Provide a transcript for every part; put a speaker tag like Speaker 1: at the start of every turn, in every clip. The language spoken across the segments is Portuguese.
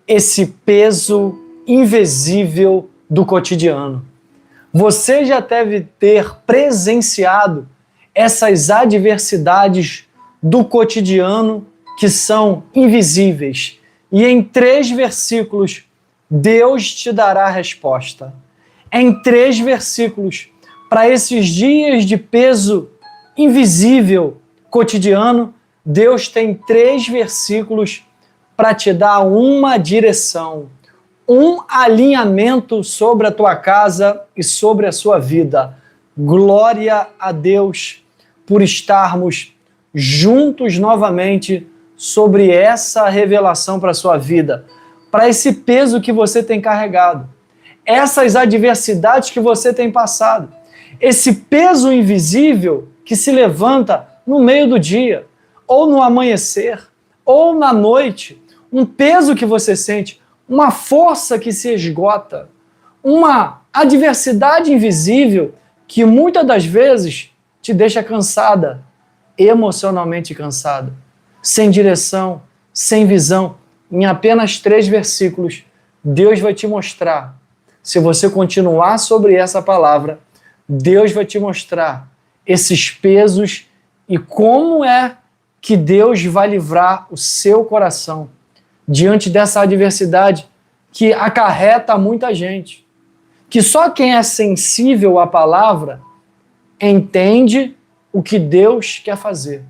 Speaker 1: esse peso invisível do cotidiano. Você já deve ter presenciado essas adversidades do cotidiano que são invisíveis. E em 3 versículos, Deus te dará a resposta. Em 3 versículos, para esses dias de peso invisível cotidiano, Deus tem 3 versículos para te dar uma direção, um alinhamento sobre a tua casa e sobre a sua vida. Glória a Deus por estarmos juntos novamente sobre essa revelação para a sua vida, para esse peso que você tem carregado, essas adversidades que você tem passado, esse peso invisível que se levanta no meio do dia, ou no amanhecer, ou na noite, um peso que você sente, uma força que se esgota, uma adversidade invisível que muitas das vezes te deixa cansada, emocionalmente cansada, sem direção, sem visão. Em apenas 3 versículos, Deus vai te mostrar, se você continuar sobre essa palavra, Deus vai te mostrar esses pesos e como é que Deus vai livrar o seu coração diante dessa adversidade que acarreta muita gente. Que só quem é sensível à palavra entende o que Deus quer fazer.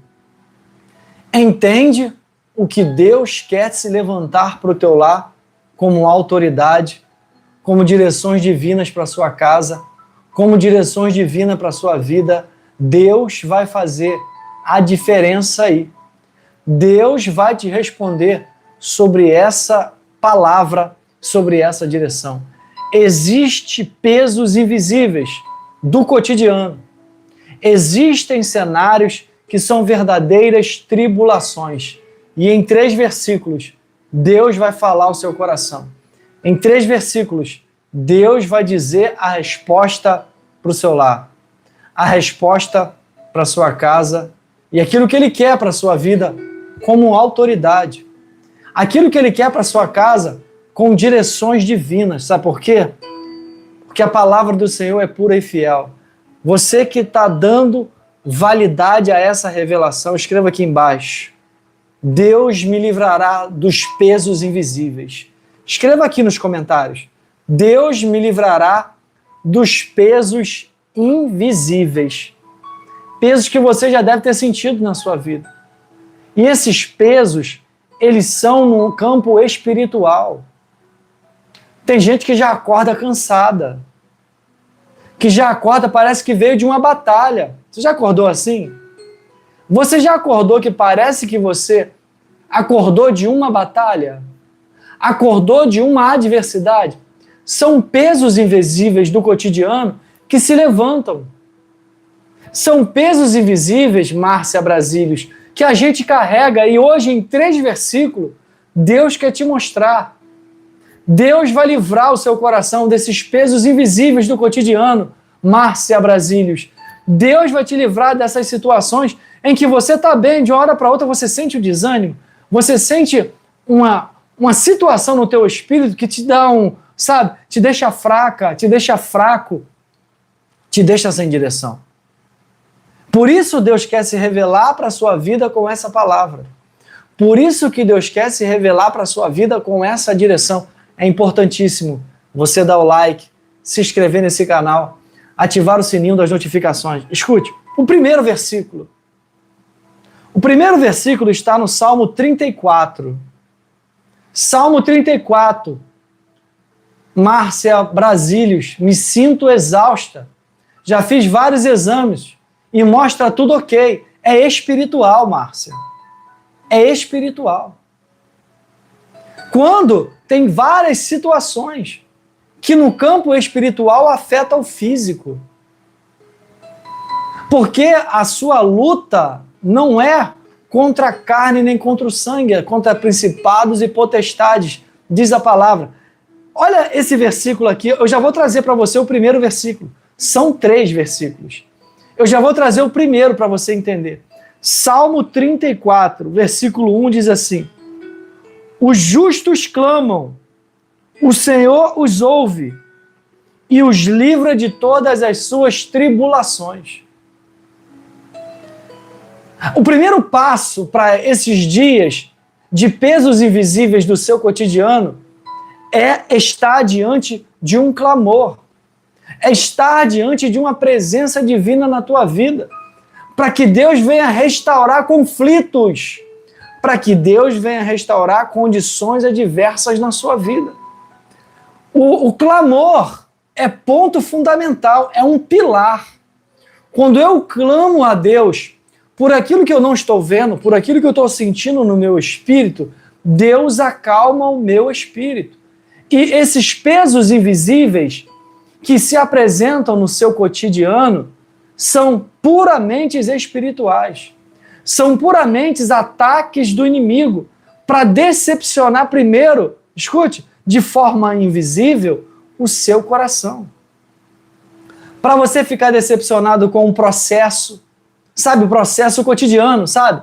Speaker 1: Entende o que Deus quer se levantar para o teu lar como autoridade, como direções divinas para a sua casa, como direções divinas para a sua vida. Deus vai fazer a diferença aí. Deus vai te responder sobre essa palavra, sobre essa direção. Existem pesos invisíveis do cotidiano. Existem cenários que são verdadeiras tribulações. E em 3 versículos, Deus vai falar ao seu coração. Em 3 versículos, Deus vai dizer a resposta para o seu lar, a resposta para a sua casa e aquilo que Ele quer para a sua vida como autoridade. Aquilo que Ele quer para a sua casa com direções divinas. Sabe por quê? Porque a palavra do Senhor é pura e fiel. Você que está dando validade a essa revelação, escreva aqui embaixo. Deus me livrará dos pesos invisíveis. Escreva aqui nos comentários. Deus me livrará dos pesos invisíveis. Pesos que você já deve ter sentido na sua vida. E esses pesos, eles são no campo espiritual. Tem gente que já acorda cansada. Que já acorda, parece que veio de uma batalha. Você já acordou assim? Você já acordou que parece que você acordou de uma batalha? Acordou de uma adversidade? São pesos invisíveis do cotidiano que se levantam. São pesos invisíveis, Márcia Brasílios, que a gente carrega e hoje em 3 versículos, Deus quer te mostrar. Deus vai livrar o seu coração desses pesos invisíveis do cotidiano, Márcia Brasílios. Deus vai te livrar dessas situações em que você está bem, de uma hora para outra você sente o desânimo, você sente uma situação no teu espírito que te dá te deixa fraca, te deixa fraco, te deixa sem direção. Por isso Deus quer se revelar para a sua vida com essa palavra. Por isso que Deus quer se revelar para a sua vida com essa direção. É importantíssimo você dar o like, se inscrever nesse canal, ativar o sininho das notificações. Escute, o primeiro versículo. O primeiro versículo está no Salmo 34. Salmo 34. Márcia Brasílios, me sinto exausta. Já fiz vários exames e mostra tudo ok. É espiritual, Márcia. É espiritual. Quando tem várias situações que no campo espiritual afetam o físico. Porque a sua luta não é contra a carne nem contra o sangue, é contra principados e potestades, diz a palavra. Olha esse versículo aqui, eu já vou trazer para você o primeiro versículo. São 3 versículos. Eu já vou trazer o primeiro para você entender. Salmo 34, versículo 1 diz assim: Os justos clamam, o Senhor os ouve e os livra de todas as suas tribulações. O primeiro passo para esses dias de pesos invisíveis do seu cotidiano é estar diante de um clamor, é estar diante de uma presença divina na tua vida, para que Deus venha restaurar conflitos, para que Deus venha restaurar condições adversas na sua vida. O clamor é ponto fundamental, é um pilar. Quando eu clamo a Deus por aquilo que eu não estou vendo, por aquilo que eu estou sentindo no meu espírito, Deus acalma o meu espírito. E esses pesos invisíveis que se apresentam no seu cotidiano são puramente espirituais. São puramente ataques do inimigo para decepcionar primeiro, escute, de forma invisível, o seu coração. Para você ficar decepcionado com um processo, sabe, o processo cotidiano, sabe?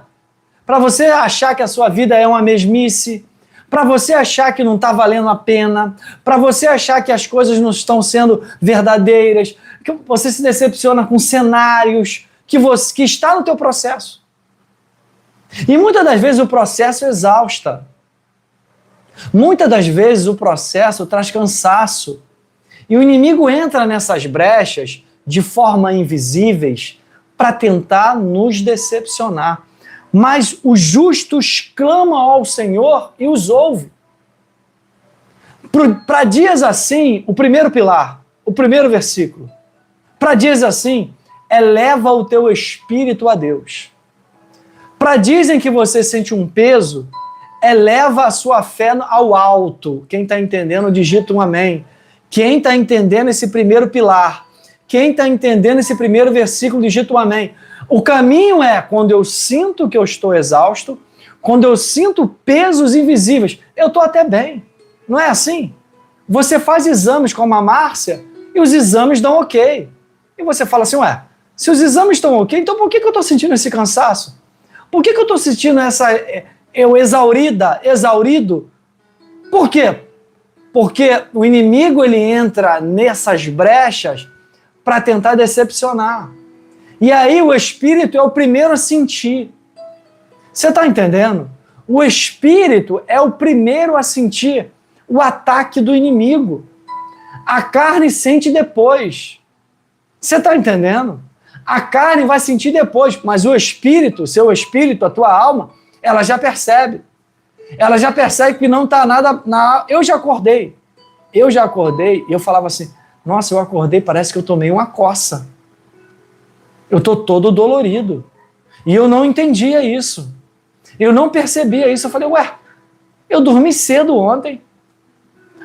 Speaker 1: Para você achar que a sua vida é uma mesmice, para você achar que não está valendo a pena, para você achar que as coisas não estão sendo verdadeiras, que você se decepciona com cenários que está no teu processo. E muitas das vezes o processo exausta. Muitas das vezes o processo traz cansaço. E o inimigo entra nessas brechas de forma invisíveis para tentar nos decepcionar. Mas os justos clamam ao Senhor e os ouve. Para dias assim, o primeiro pilar, o primeiro versículo. Para dias assim, eleva o teu espírito a Deus. Para dias em que você sente um peso, eleva a sua fé ao alto. Quem está entendendo, digita um amém. Quem está entendendo esse primeiro pilar, quem está entendendo esse primeiro versículo, digita um amém. O caminho é quando eu sinto que eu estou exausto, quando eu sinto pesos invisíveis, eu estou até bem. Não é assim? Você faz exames como a Márcia e os exames dão ok. E você fala assim, ué, se os exames estão ok, então por que eu estou sentindo esse cansaço? Por que eu estou sentindo eu exaurido? Por quê? Porque o inimigo ele entra nessas brechas para tentar decepcionar. E aí o Espírito é o primeiro a sentir. Você está entendendo? O Espírito é o primeiro a sentir o ataque do inimigo. A carne sente depois. Você está entendendo? A carne vai sentir depois, mas o Espírito, seu Espírito, a tua alma, ela já percebe. Ela já percebe que não está nada... Eu já acordei e eu falava assim, nossa, eu acordei, parece que eu tomei uma coça. Eu estou todo dolorido. E eu não entendia isso. Eu não percebia isso. Eu falei, ué, eu dormi cedo ontem,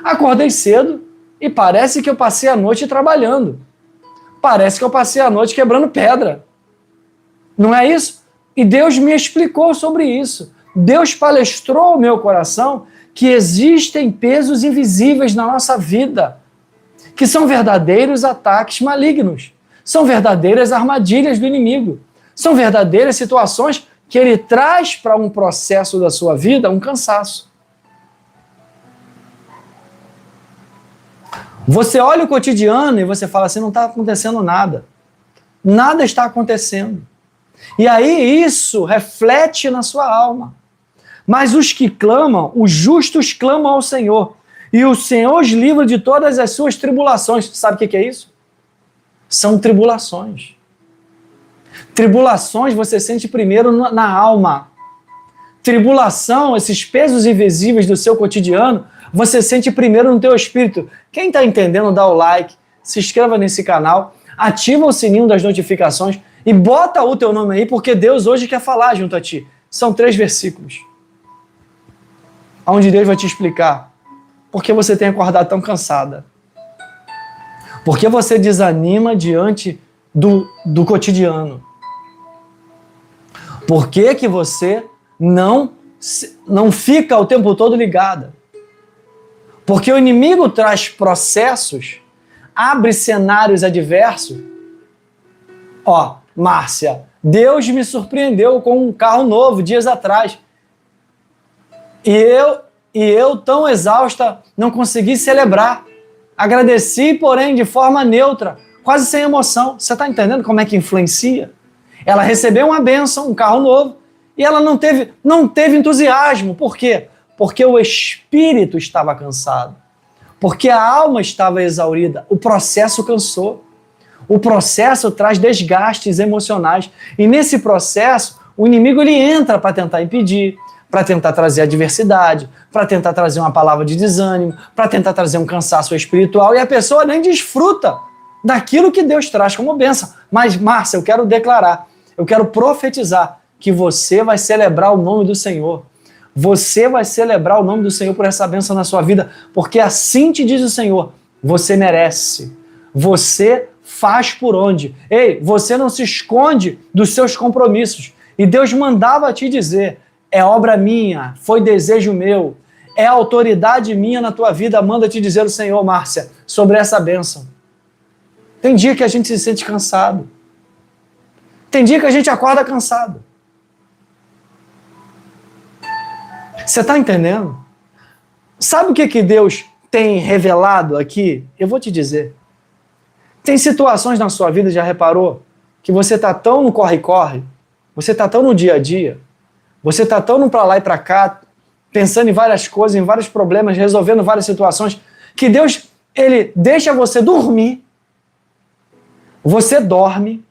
Speaker 1: acordei cedo e parece que eu passei a noite trabalhando. Parece que eu passei a noite quebrando pedra. Não é isso? E Deus me explicou sobre isso. Deus palestrou ao meu coração que existem pesos invisíveis na nossa vida, que são verdadeiros ataques malignos, são verdadeiras armadilhas do inimigo, são verdadeiras situações que ele traz para um processo da sua vida um cansaço. Você olha o cotidiano e você fala assim, não está acontecendo nada. Nada está acontecendo. E aí isso reflete na sua alma. Mas os que clamam, os justos clamam ao Senhor. E o Senhor os livra de todas as suas tribulações. Sabe o que é isso? São tribulações. Tribulações você sente primeiro na alma. Tribulação, esses pesos invisíveis do seu cotidiano, você sente primeiro no teu espírito. Quem está entendendo, dá o like, se inscreva nesse canal, ativa o sininho das notificações e bota o teu nome aí, porque Deus hoje quer falar junto a ti. São 3 versículos, onde Deus vai te explicar por que você tem acordado tão cansada. Por que você desanima diante do cotidiano. Por que que você não fica o tempo todo ligada? Porque o inimigo traz processos, abre cenários adversos. Ó, Márcia, Deus me surpreendeu com um carro novo dias atrás. E e eu, tão exausta, não consegui celebrar. Agradeci, porém, de forma neutra, quase sem emoção. Você está entendendo como é que influencia? Ela recebeu uma bênção, um carro novo, e ela não teve entusiasmo. Por quê? Porque o espírito estava cansado. Porque a alma estava exaurida. O processo cansou. O processo traz desgastes emocionais. E nesse processo, o inimigo ele entra para tentar impedir, para tentar trazer adversidade, para tentar trazer uma palavra de desânimo, para tentar trazer um cansaço espiritual, e a pessoa nem desfruta daquilo que Deus traz como bênção. Mas, Márcia, eu quero declarar, eu quero profetizar que você vai celebrar o nome do Senhor. Você vai celebrar o nome do Senhor por essa bênção na sua vida, porque assim te diz o Senhor, você merece, você faz por onde. Ei, você não se esconde dos seus compromissos. E Deus mandava te dizer, é obra minha, foi desejo meu, é autoridade minha na tua vida, manda te dizer o Senhor, Márcia, sobre essa bênção. Tem dia que a gente se sente cansado. Tem dia que a gente acorda cansado. Você está entendendo? Sabe o que Deus tem revelado aqui? Eu vou te dizer. Tem situações na sua vida, já reparou, que você está tão no corre-corre, você está tão no dia a dia, você está tão no para lá e para cá, pensando em várias coisas, em vários problemas, resolvendo várias situações, que Deus, ele deixa você dormir, você dorme,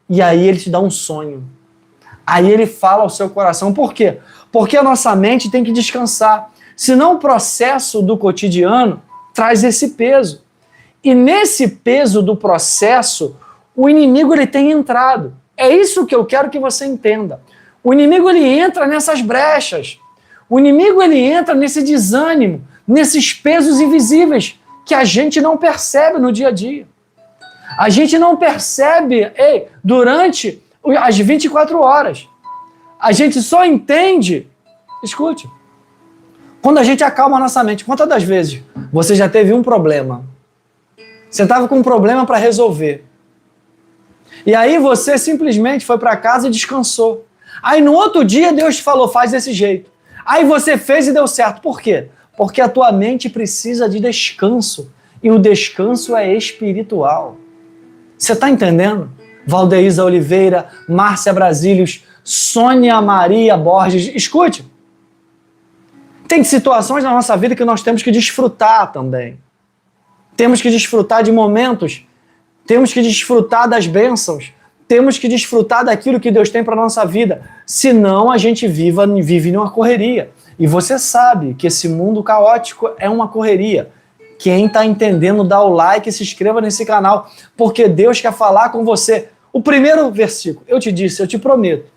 Speaker 1: e aí ele te dá um sonho. Aí ele fala ao seu coração. Por quê? Porque a nossa mente tem que descansar. Senão o processo do cotidiano traz esse peso. E nesse peso do processo, o inimigo ele tem entrado. É isso que eu quero que você entenda. O inimigo ele entra nessas brechas. O inimigo ele entra nesse desânimo, nesses pesos invisíveis que a gente não percebe no dia a dia. A gente não percebe durante as 24 horas. A gente só entende, escute, quando a gente acalma a nossa mente. Quantas das vezes você já teve um problema? Você estava com um problema para resolver. E aí você simplesmente foi para casa e descansou. Aí no outro dia Deus te falou, faz desse jeito. Aí você fez e deu certo. Por quê? Porque a tua mente precisa de descanso. E o descanso é espiritual. Você está entendendo? Valdeísa Oliveira, Márcia Brasílios, Sônia Maria Borges. Escute. Tem situações na nossa vida que nós temos que desfrutar também. Temos que desfrutar de momentos. Temos que desfrutar das bênçãos. Temos que desfrutar daquilo que Deus tem para a nossa vida. Senão a gente vive numa correria. E você sabe que esse mundo caótico é uma correria. Quem está entendendo, dá o like e se inscreva nesse canal, porque Deus quer falar com você. O primeiro versículo, eu te disse, eu te prometo,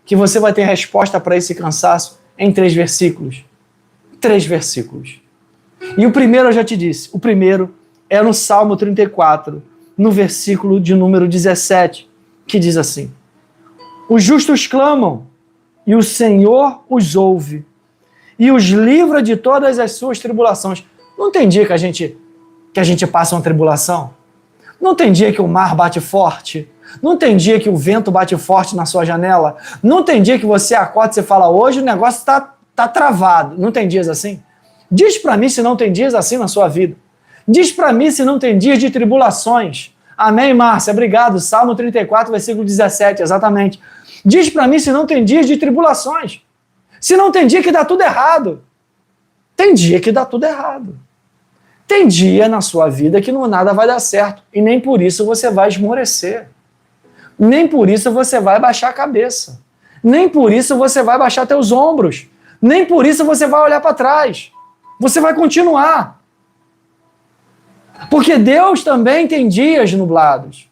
Speaker 1: que você vai ter resposta para esse cansaço em 3 versículos. 3 versículos. E o primeiro eu já te disse, o primeiro é no Salmo 34, no versículo de número 17, que diz assim, os justos clamam, e o Senhor os ouve, e os livra de todas as suas tribulações. Não tem dia que a gente passa uma tribulação? Não tem dia que o mar bate forte? Não tem dia que o vento bate forte na sua janela? Não tem dia que você acorda e você fala, hoje o negócio tá travado? Não tem dias assim? Diz para mim se não tem dias assim na sua vida. Diz para mim se não tem dias de tribulações. Amém, Márcia? Obrigado. Salmo 34, versículo 17, exatamente. Diz para mim se não tem dias de tribulações. Se não tem dia que dá tudo errado. Tem dia que dá tudo errado. Tem dia na sua vida que nada vai dar certo. E nem por isso você vai esmorecer. Nem por isso você vai baixar a cabeça. Nem por isso você vai baixar teus ombros. Nem por isso você vai olhar para trás. Você vai continuar. Porque Deus também tem dias nublados.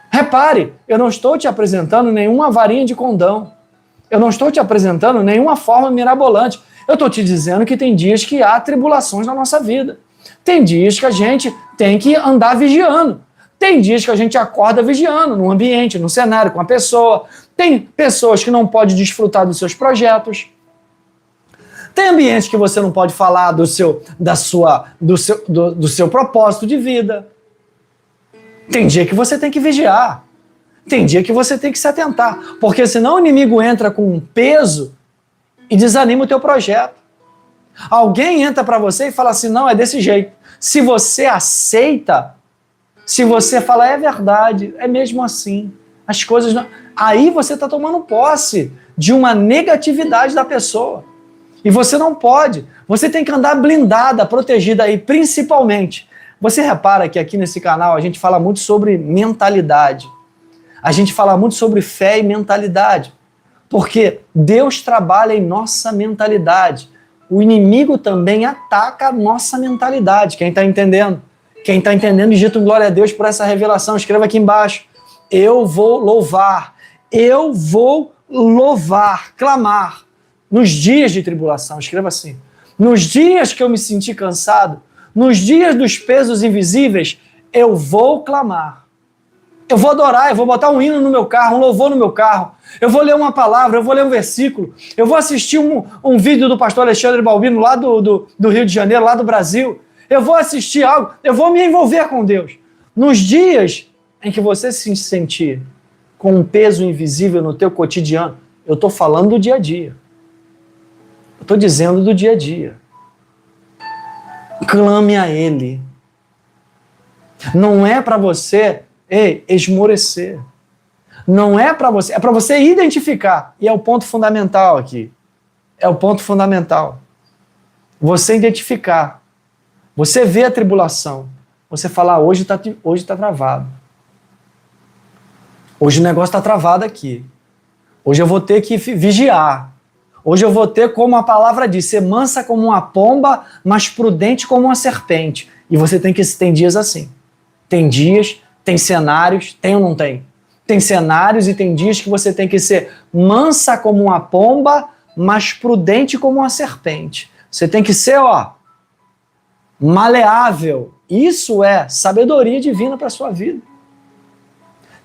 Speaker 1: Repare, eu não estou te apresentando nenhuma varinha de condão. Eu não estou te apresentando nenhuma forma mirabolante. Eu estou te dizendo que tem dias que há tribulações na nossa vida. Tem dias que a gente tem que andar vigiando. Tem dias que a gente acorda vigiando no ambiente, no cenário, com a pessoa. Tem pessoas que não podem desfrutar dos seus projetos. Tem ambientes que você não pode falar do seu propósito de vida. Tem dia que você tem que vigiar. Tem dia que você tem que se atentar. Porque senão o inimigo entra com um peso e desanima o teu projeto. Alguém entra para você e fala assim, não, é desse jeito. Se você aceita, se você fala, é verdade, é mesmo assim, as coisas não... Aí você está tomando posse de uma negatividade da pessoa. E você não pode. Você tem que andar blindada, protegida aí, principalmente. Você repara que aqui nesse canal a gente fala muito sobre mentalidade. A gente fala muito sobre fé e mentalidade. Porque Deus trabalha em nossa mentalidade. O inimigo também ataca a nossa mentalidade. Quem está entendendo? Quem está entendendo, digita um glória a Deus por essa revelação. Escreva aqui embaixo. Eu vou louvar. Eu vou louvar, clamar. Nos dias de tribulação, escreva assim. Nos dias que eu me senti cansado, nos dias dos pesos invisíveis, eu vou clamar. Eu vou adorar, eu vou botar um hino no meu carro, um louvor no meu carro. Eu vou ler uma palavra, eu vou ler um versículo. Eu vou assistir um vídeo do pastor Alexandre Balbino lá do Rio de Janeiro, lá do Brasil. Eu vou assistir algo, eu vou me envolver com Deus. Nos dias em que você se sentir com um peso invisível no teu cotidiano, eu estou falando do dia a dia. Eu estou dizendo do dia a dia. Clame a Ele. Não é para você esmorecer. Não é para você, é para você identificar. E é o ponto fundamental aqui. É o ponto fundamental. Você identificar. Você vê a tribulação. Você falar, hoje tá travado. Hoje o negócio está travado aqui. Hoje eu vou ter que vigiar. Hoje eu vou ter, como a palavra diz, ser mansa como uma pomba, mas prudente como uma serpente. E você tem dias assim. Tem dias, tem cenários, tem ou não tem? Tem cenários e tem dias que você tem que ser mansa como uma pomba, mas prudente como uma serpente. Você tem que ser, maleável. Isso é sabedoria divina para a sua vida.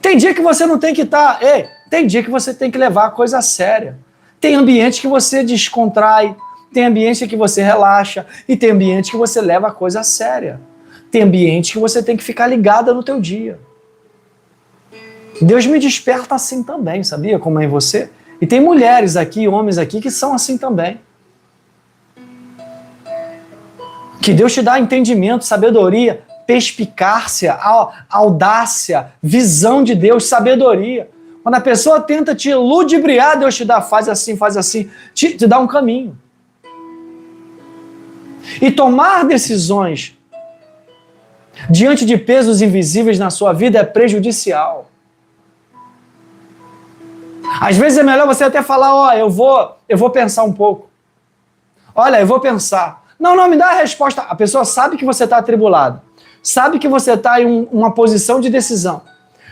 Speaker 1: Tem dia que você não tem que estar... tem dia que você tem que levar a coisa a séria. Tem ambiente que você descontrai, tem ambiente que você relaxa e tem ambiente que você leva a coisa a séria. Tem ambiente que você tem que ficar ligada no teu dia. Deus me desperta assim também, sabia? Como é em você. E tem mulheres aqui, homens aqui que são assim também. Que Deus te dá entendimento, sabedoria, perspicácia, audácia, visão de Deus, sabedoria. Quando a pessoa tenta te ludibriar, Deus te dá, faz assim, te dá um caminho. E tomar decisões diante de pesos invisíveis na sua vida é prejudicial. Às vezes é melhor você até falar, eu vou pensar um pouco. Olha, eu vou pensar. Não, me dá a resposta. A pessoa sabe que você está atribulado. Sabe que você está em uma posição de decisão.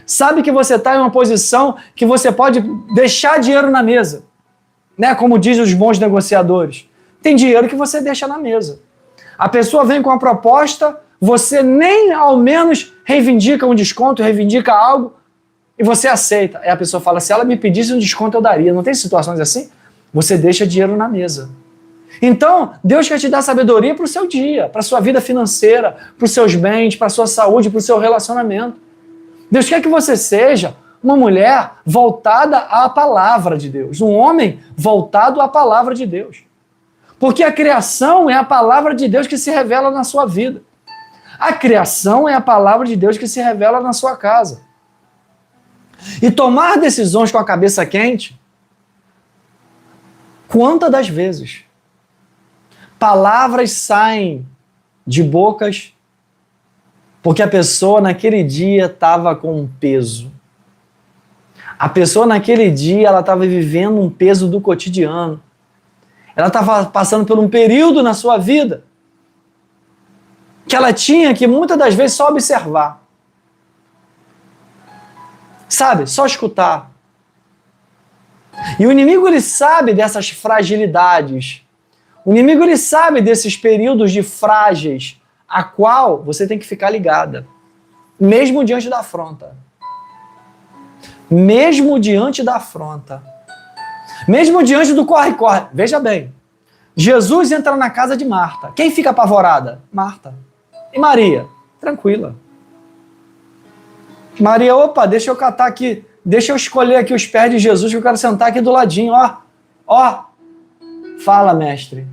Speaker 1: Sabe que você está em uma posição que você pode deixar dinheiro na mesa. Né? Como dizem os bons negociadores. Tem dinheiro que você deixa na mesa. A pessoa vem com a proposta, você nem ao menos reivindica um desconto, reivindica algo, e você aceita. Aí a pessoa fala, se ela me pedisse um desconto, eu daria. Não tem situações assim? Você deixa dinheiro na mesa. Então, Deus quer te dar sabedoria para o seu dia, para a sua vida financeira, para os seus bens, para a sua saúde, para o seu relacionamento. Deus quer que você seja uma mulher voltada à palavra de Deus, um homem voltado à palavra de Deus. Porque a criação é a palavra de Deus que se revela na sua vida. A criação é a palavra de Deus que se revela na sua casa. E tomar decisões com a cabeça quente, quantas das vezes palavras saem de bocas porque a pessoa naquele dia estava com um peso. A pessoa naquele dia ela estava vivendo um peso do cotidiano. Ela estava passando por um período na sua vida que ela tinha que muitas das vezes só observar. Sabe? Só escutar. E o inimigo ele sabe dessas fragilidades. O inimigo ele sabe desses períodos de frágeis a qual você tem que ficar ligada. Mesmo diante da afronta. Mesmo diante da afronta. Mesmo diante do corre-corre. Veja bem. Jesus entra na casa de Marta. Quem fica apavorada? Marta. E Maria? Tranquila. Maria, opa, deixa eu catar aqui. Deixa eu escolher aqui os pés de Jesus que eu quero sentar aqui do ladinho. Ó. Fala, mestre.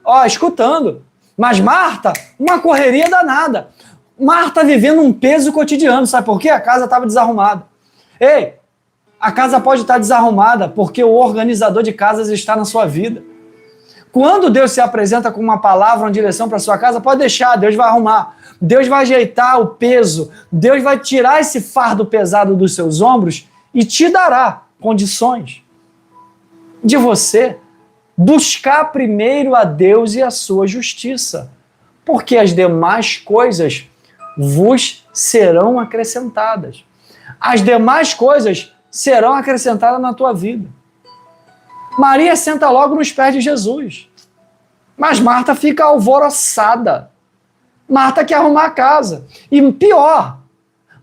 Speaker 1: ó, escutando. Mas Marta, uma correria danada. Marta vivendo um peso cotidiano, sabe por quê? A casa estava desarrumada. Ei, a casa pode estar desarrumada porque o organizador de casas está na sua vida. Quando Deus se apresenta com uma palavra, uma direção para a sua casa, pode deixar, Deus vai arrumar. Deus vai ajeitar o peso. Deus vai tirar esse fardo pesado dos seus ombros e te dará condições de você buscar primeiro a Deus e a sua justiça, porque as demais coisas vos serão acrescentadas. As demais coisas serão acrescentadas na tua vida. Maria senta logo nos pés de Jesus, mas Marta fica alvoroçada. Marta quer arrumar a casa. E pior,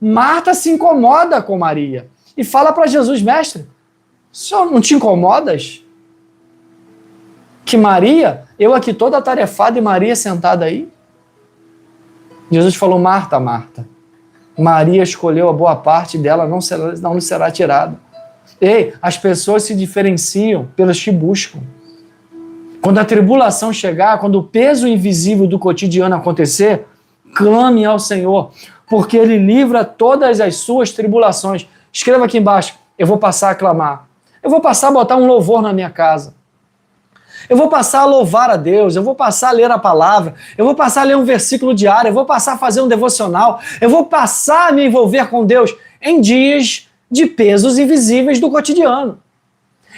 Speaker 1: Marta se incomoda com Maria e fala para Jesus: mestre, o senhor não te incomodas? Que Maria, eu aqui toda atarefada e Maria sentada aí? Jesus falou: Marta, Marta, Maria escolheu a boa parte dela, não lhe será tirada. Ei, as pessoas se diferenciam pelas que buscam. Quando a tribulação chegar, quando o peso invisível do cotidiano acontecer, clame ao Senhor, porque Ele livra todas as suas tribulações. Escreva aqui embaixo: eu vou passar a clamar. Eu vou passar a botar um louvor na minha casa. Eu vou passar a louvar a Deus, eu vou passar a ler a palavra, eu vou passar a ler um versículo diário, eu vou passar a fazer um devocional, eu vou passar a me envolver com Deus em dias de pesos invisíveis do cotidiano.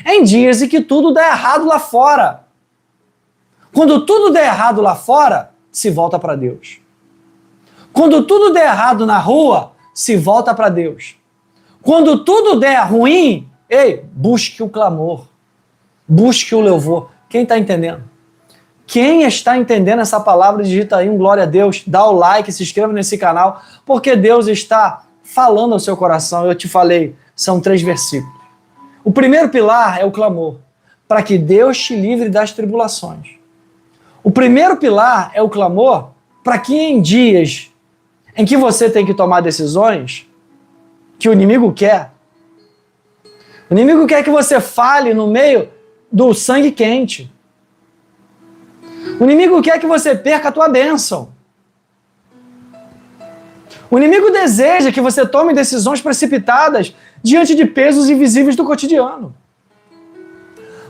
Speaker 1: Em dias em que tudo dá errado lá fora. Quando tudo der errado lá fora, se volta para Deus. Quando tudo der errado na rua, se volta para Deus. Quando tudo der ruim, ei, busque o clamor, busque o louvor. Quem está entendendo? Quem está entendendo essa palavra, digita aí um glória a Deus, dá o like, se inscreva nesse canal, porque Deus está falando ao seu coração. Eu te falei, são 3 versículos. O primeiro pilar é o clamor, para que Deus te livre das tribulações. O primeiro pilar é o clamor, para que em dias em que você tem que tomar decisões, que o inimigo quer que você fale no meio do sangue quente. O inimigo quer que você perca a tua bênção. O inimigo deseja que você tome decisões precipitadas diante de pesos invisíveis do cotidiano.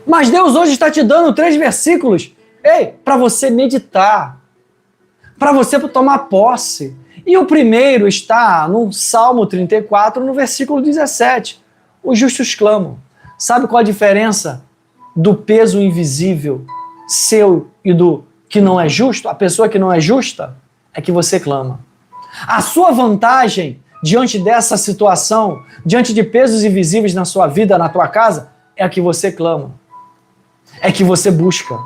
Speaker 1: Mas Deus hoje está te dando 3 versículos, para você meditar, para você tomar posse. E o primeiro está no Salmo 34, no versículo 17. Os justos clamam. Sabe qual a diferença do peso invisível seu e do que não é justo? A pessoa que não é justa é que você clama. A sua vantagem diante dessa situação, diante de pesos invisíveis na sua vida, na tua casa, é a que você clama. É que você busca.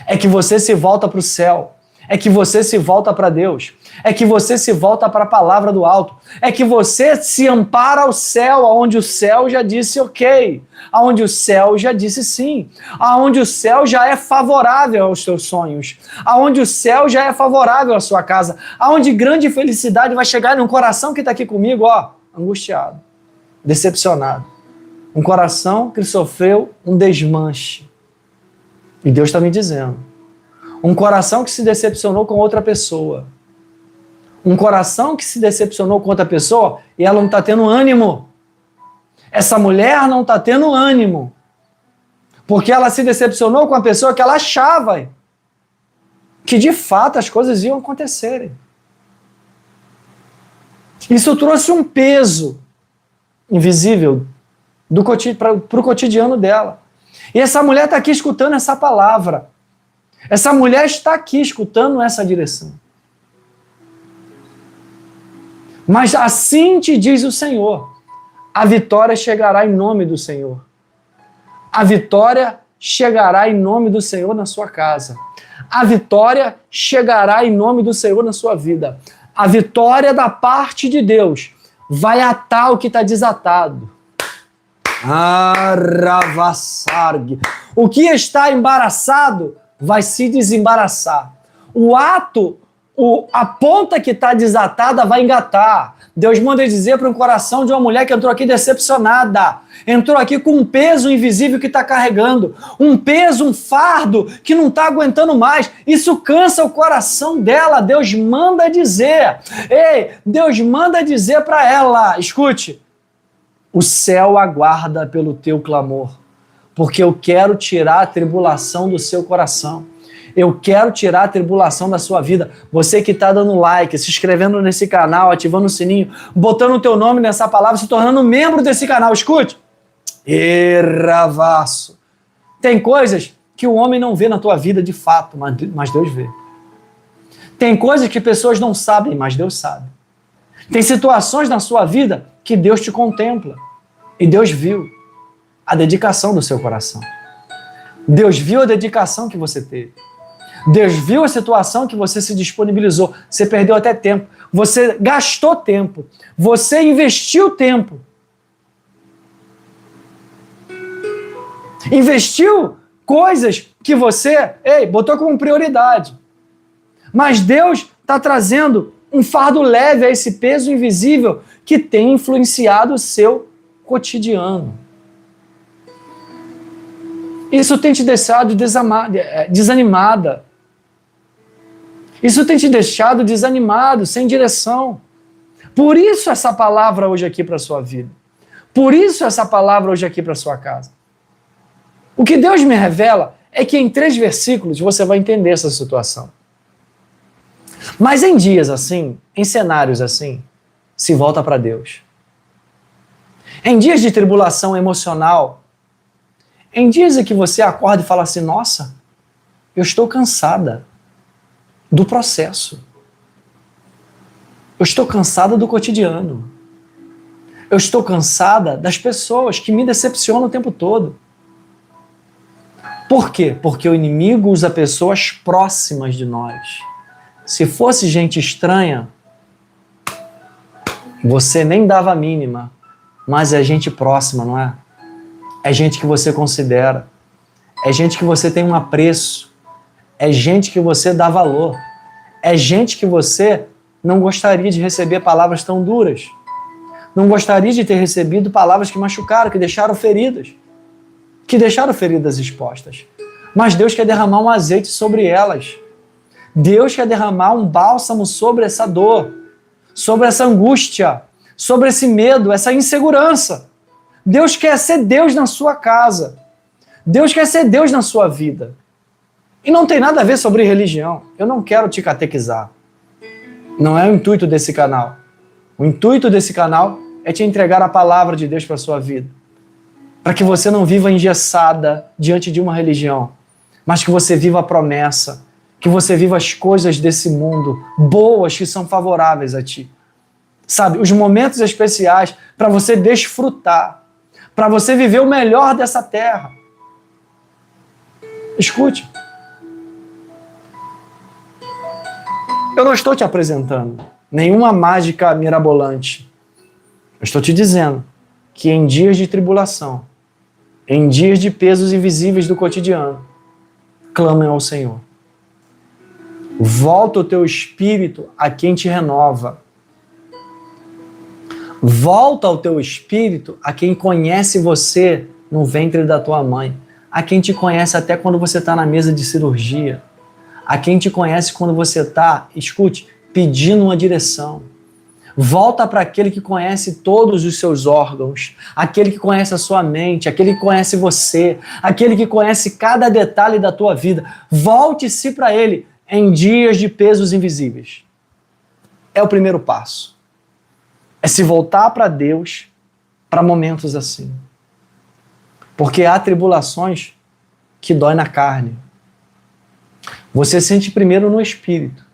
Speaker 1: É que você se volta para o céu. É que você se volta para Deus. É que você se volta para a palavra do alto. É que você se ampara ao céu, aonde o céu já disse ok. Aonde o céu já disse sim. Aonde o céu já é favorável aos seus sonhos. Aonde o céu já é favorável à sua casa. Aonde grande felicidade vai chegar num coração que está aqui comigo, angustiado, decepcionado. Um coração que sofreu um desmanche. E Deus está me dizendo. Um coração que se decepcionou com outra pessoa. Um coração que se decepcionou com outra pessoa e ela não está tendo ânimo. Essa mulher não está tendo ânimo. Porque ela se decepcionou com a pessoa que ela achava que de fato as coisas iam acontecerem. Isso trouxe um peso invisível para o cotidiano dela. E essa mulher está aqui escutando essa palavra. Essa mulher está aqui escutando essa direção. Mas assim te diz o Senhor, a vitória chegará em nome do Senhor. A vitória chegará em nome do Senhor na sua casa. A vitória chegará em nome do Senhor na sua vida. A vitória da parte de Deus vai atar o que está desatado. Aravassargue. O que está embaraçado vai se desembaraçar. O ato a ponta que está desatada vai engatar. Deus manda dizer para um coração de uma mulher que entrou aqui decepcionada, entrou aqui com um peso invisível que está carregando, um peso, um fardo que não está aguentando mais. Isso cansa o coração dela. Deus manda dizer, Deus manda dizer para ela, escute, o céu aguarda pelo teu clamor, porque eu quero tirar a tribulação do seu coração. Eu quero tirar a tribulação da sua vida. Você que está dando like, se inscrevendo nesse canal, ativando o sininho, botando o teu nome nessa palavra, se tornando membro desse canal. Escute. Erravaço. Tem coisas que o homem não vê na tua vida de fato, mas Deus vê. Tem coisas que pessoas não sabem, mas Deus sabe. Tem situações na sua vida que Deus te contempla. E Deus viu a dedicação do seu coração. Deus viu a dedicação que você teve. Deus viu a situação que você se disponibilizou. Você perdeu até tempo. Você gastou tempo. Você investiu tempo. Investiu coisas que você, botou como prioridade. Mas Deus está trazendo um fardo leve a esse peso invisível que tem influenciado o seu cotidiano. Isso tem te deixado desanimada. Isso tem te deixado desanimado, sem direção. Por isso essa palavra hoje aqui para a sua vida. Por isso essa palavra hoje aqui para a sua casa. O que Deus me revela é que em 3 versículos você vai entender essa situação. Mas em dias assim, em cenários assim, se volta para Deus. Em dias de tribulação emocional, em dias em que você acorda e fala assim, nossa, eu estou cansada do processo. Eu estou cansada do cotidiano. Eu estou cansada das pessoas que me decepcionam o tempo todo. Por quê? Porque o inimigo usa pessoas próximas de nós. Se fosse gente estranha, você nem dava a mínima, mas é gente próxima, não é? É gente que você considera, é gente que você tem um apreço, é gente que você dá valor, é gente que você não gostaria de receber palavras tão duras, não gostaria de ter recebido palavras que machucaram, que deixaram feridas expostas. Mas Deus quer derramar um azeite sobre elas. Deus quer derramar um bálsamo sobre essa dor, sobre essa angústia, sobre esse medo, essa insegurança. Deus quer ser Deus na sua casa. Deus quer ser Deus na sua vida. E não tem nada a ver sobre religião. Eu não quero te catequizar. Não é o intuito desse canal. O intuito desse canal é te entregar a palavra de Deus para a sua vida. Para que você não viva engessada diante de uma religião, mas que você viva a promessa, que você viva as coisas desse mundo, boas, que são favoráveis a ti. Sabe, os momentos especiais para você desfrutar, para você viver o melhor dessa terra. Escute. Eu não estou te apresentando nenhuma mágica mirabolante. Eu estou te dizendo que em dias de tribulação, em dias de pesos invisíveis do cotidiano, clamem ao Senhor. Volta o teu espírito a quem te renova. Volta ao teu espírito a quem conhece você no ventre da tua mãe, a quem te conhece até quando você está na mesa de cirurgia, a quem te conhece quando você está, escute, pedindo uma direção. Volta para aquele que conhece todos os seus órgãos, aquele que conhece a sua mente, aquele que conhece você, aquele que conhece cada detalhe da tua vida. Volte-se para ele em dias de pesos invisíveis. É o primeiro passo. É se voltar para Deus para momentos assim. Porque há tribulações que dói na carne. Você sente primeiro no espírito.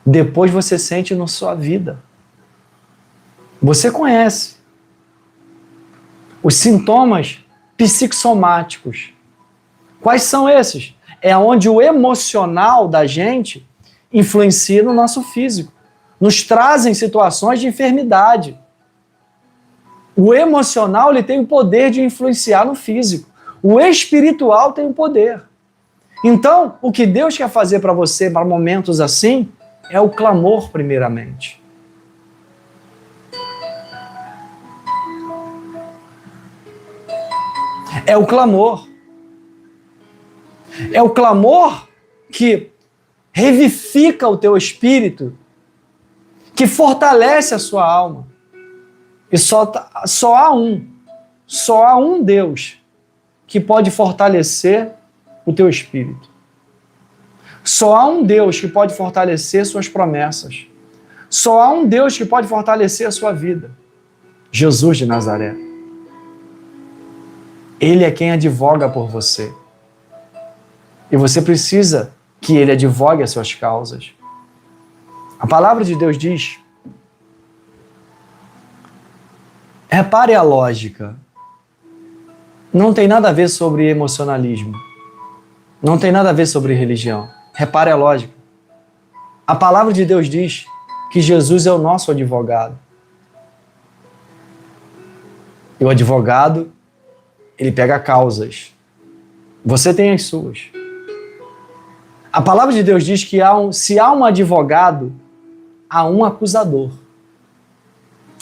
Speaker 1: Depois você sente na sua vida. Você conhece os sintomas psicossomáticos. Quais são esses? É onde o emocional da gente influencia no nosso físico. Nos trazem situações de enfermidade. O emocional ele tem o poder de influenciar no físico. O espiritual tem o poder. Então, o que Deus quer fazer para você para momentos assim é o clamor, primeiramente. É o clamor. É o clamor que revivifica o teu espírito, que fortalece a sua alma. E só há um Deus que pode fortalecer o teu espírito. Só há um Deus que pode fortalecer suas promessas. Só há um Deus que pode fortalecer a sua vida. Jesus de Nazaré. Ele é quem advoga por você. E você precisa que Ele advogue as suas causas. A palavra de Deus diz, repare a lógica, não tem nada a ver sobre emocionalismo, não tem nada a ver sobre religião. Repare a lógica. A palavra de Deus diz que Jesus é o nosso advogado. E o advogado, ele pega causas. Você tem as suas. A palavra de Deus diz que se há um advogado, há um acusador.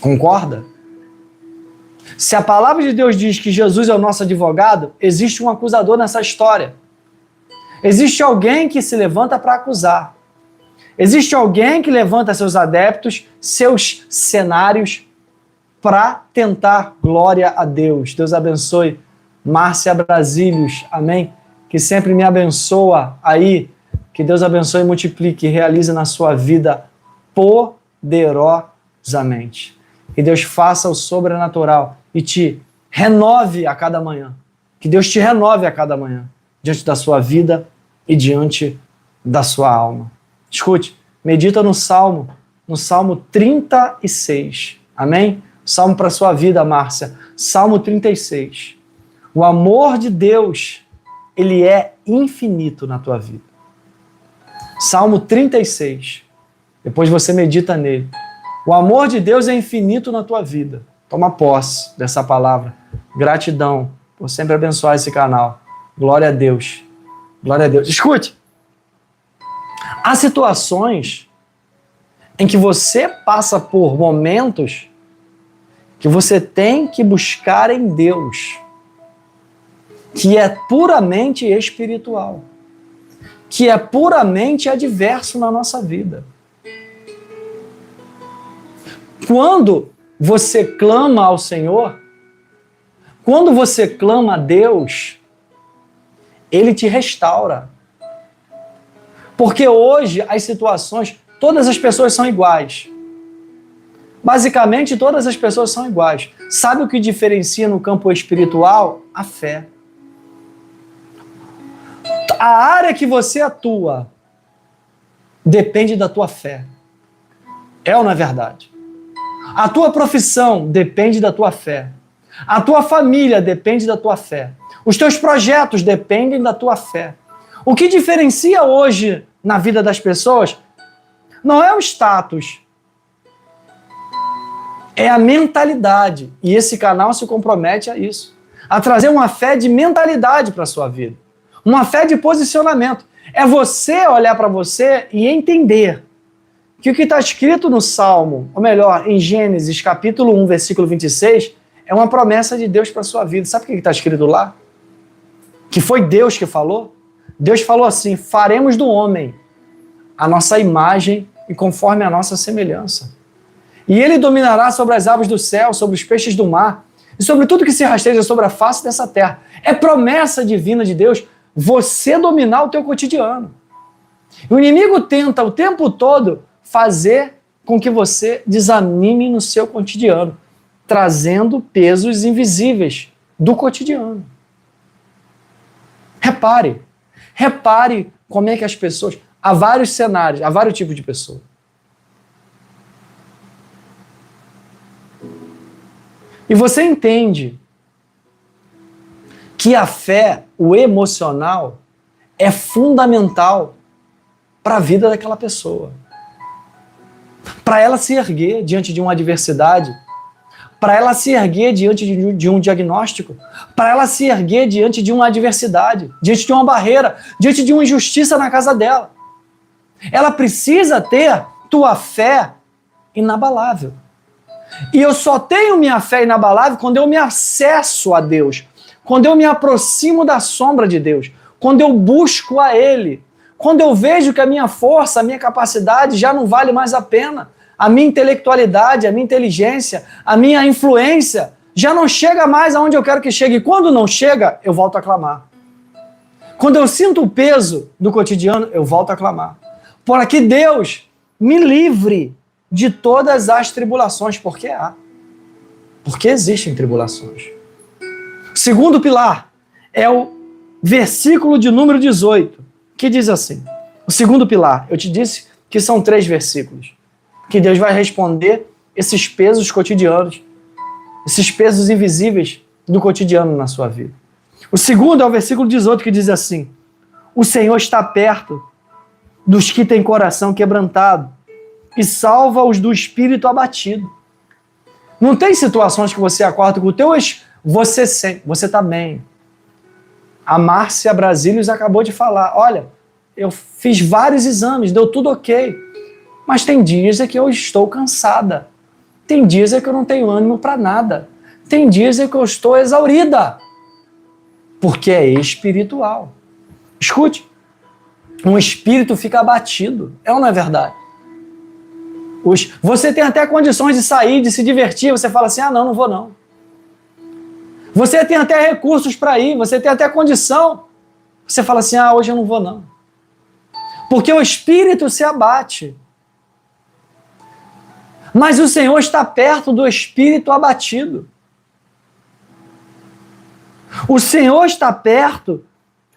Speaker 1: Concorda? Se a palavra de Deus diz que Jesus é o nosso advogado, existe um acusador nessa história. Existe alguém que se levanta para acusar. Existe alguém que levanta seus adeptos, seus cenários, para tentar glória a Deus. Deus abençoe Márcia Brasílios, amém? Que sempre me abençoa aí. Que Deus abençoe e multiplique e realize na sua vida poderosamente. Que Deus faça o sobrenatural e te renove a cada manhã. Que Deus te renove a cada manhã, diante da sua vida e diante da sua alma. Escute, medita no Salmo 36, amém? Salmo para a sua vida, Márcia. Salmo 36. O amor de Deus, ele é infinito na tua vida. Salmo 36. Depois você medita nele. O amor de Deus é infinito na tua vida. Toma posse dessa palavra. Gratidão por sempre abençoar esse canal. Glória a Deus. Glória a Deus. Escute. Há situações em que você passa por momentos que você tem que buscar em Deus, que é puramente espiritual, que é puramente adverso na nossa vida. Quando você clama ao Senhor, quando você clama a Deus, Ele te restaura. Porque hoje as situações, todas as pessoas são iguais. Basicamente, todas as pessoas são iguais. Sabe o que diferencia no campo espiritual? A fé. A área que você atua depende da tua fé. É ou não é verdade? A tua profissão depende da tua fé. A tua família depende da tua fé. Os teus projetos dependem da tua fé. O que diferencia hoje na vida das pessoas não é o status, é a mentalidade. E esse canal se compromete a isso, a trazer uma fé de mentalidade para a sua vida. Uma fé de posicionamento. É você olhar para você e entender que o que está escrito no Salmo, ou melhor, em Gênesis capítulo 1, versículo 26, é uma promessa de Deus para a sua vida. Sabe o que está escrito lá? Que foi Deus que falou? Deus falou assim: faremos do homem a nossa imagem e conforme a nossa semelhança. E ele dominará sobre as aves do céu, sobre os peixes do mar, e sobre tudo que se rasteja sobre a face dessa terra. É promessa divina de Deus você dominar o teu cotidiano. E o inimigo tenta o tempo todo fazer com que você desanime no seu cotidiano, trazendo pesos invisíveis do cotidiano. Repare como é que as pessoas... Há vários cenários, há vários tipos de pessoas. E você entende que a fé, o emocional, é fundamental para a vida daquela pessoa. Para ela se erguer diante de uma adversidade, para ela se erguer diante de um diagnóstico, para ela se erguer diante de uma adversidade, diante de uma barreira, diante de uma injustiça na casa dela. Ela precisa ter tua fé inabalável. E eu só tenho minha fé inabalável quando eu me acesso a Deus, quando eu me aproximo da sombra de Deus, quando eu busco a Ele, quando eu vejo que a minha força, a minha capacidade já não vale mais a pena, a minha intelectualidade, a minha inteligência, a minha influência já não chega mais aonde eu quero que chegue. E quando não chega, eu volto a clamar. Quando eu sinto o peso do cotidiano, eu volto a clamar. Para que Deus me livre de todas as tribulações, porque há. Porque existem tribulações. O segundo pilar é o versículo de número 18, que diz assim, o segundo pilar, eu te disse que são 3 versículos, que Deus vai responder esses pesos cotidianos, esses pesos invisíveis do cotidiano na sua vida. O segundo é o versículo 18, que diz assim, o Senhor está perto dos que têm coração quebrantado e salva-os do espírito abatido. Não tem situações que você acorda com o teu... Você está bem. A Márcia Brasílios acabou de falar, olha, eu fiz vários exames, deu tudo ok, mas tem dias em que eu estou cansada, tem dias em que eu não tenho ânimo para nada, tem dias em que eu estou exaurida, porque é espiritual. Escute, um espírito fica abatido, é ou não é verdade? Você tem até condições de sair, de se divertir, você fala assim, não vou não. Você tem até recursos para ir, você tem até condição. Você fala assim, hoje eu não vou não. Porque o espírito se abate. Mas o Senhor está perto do espírito abatido. O Senhor está perto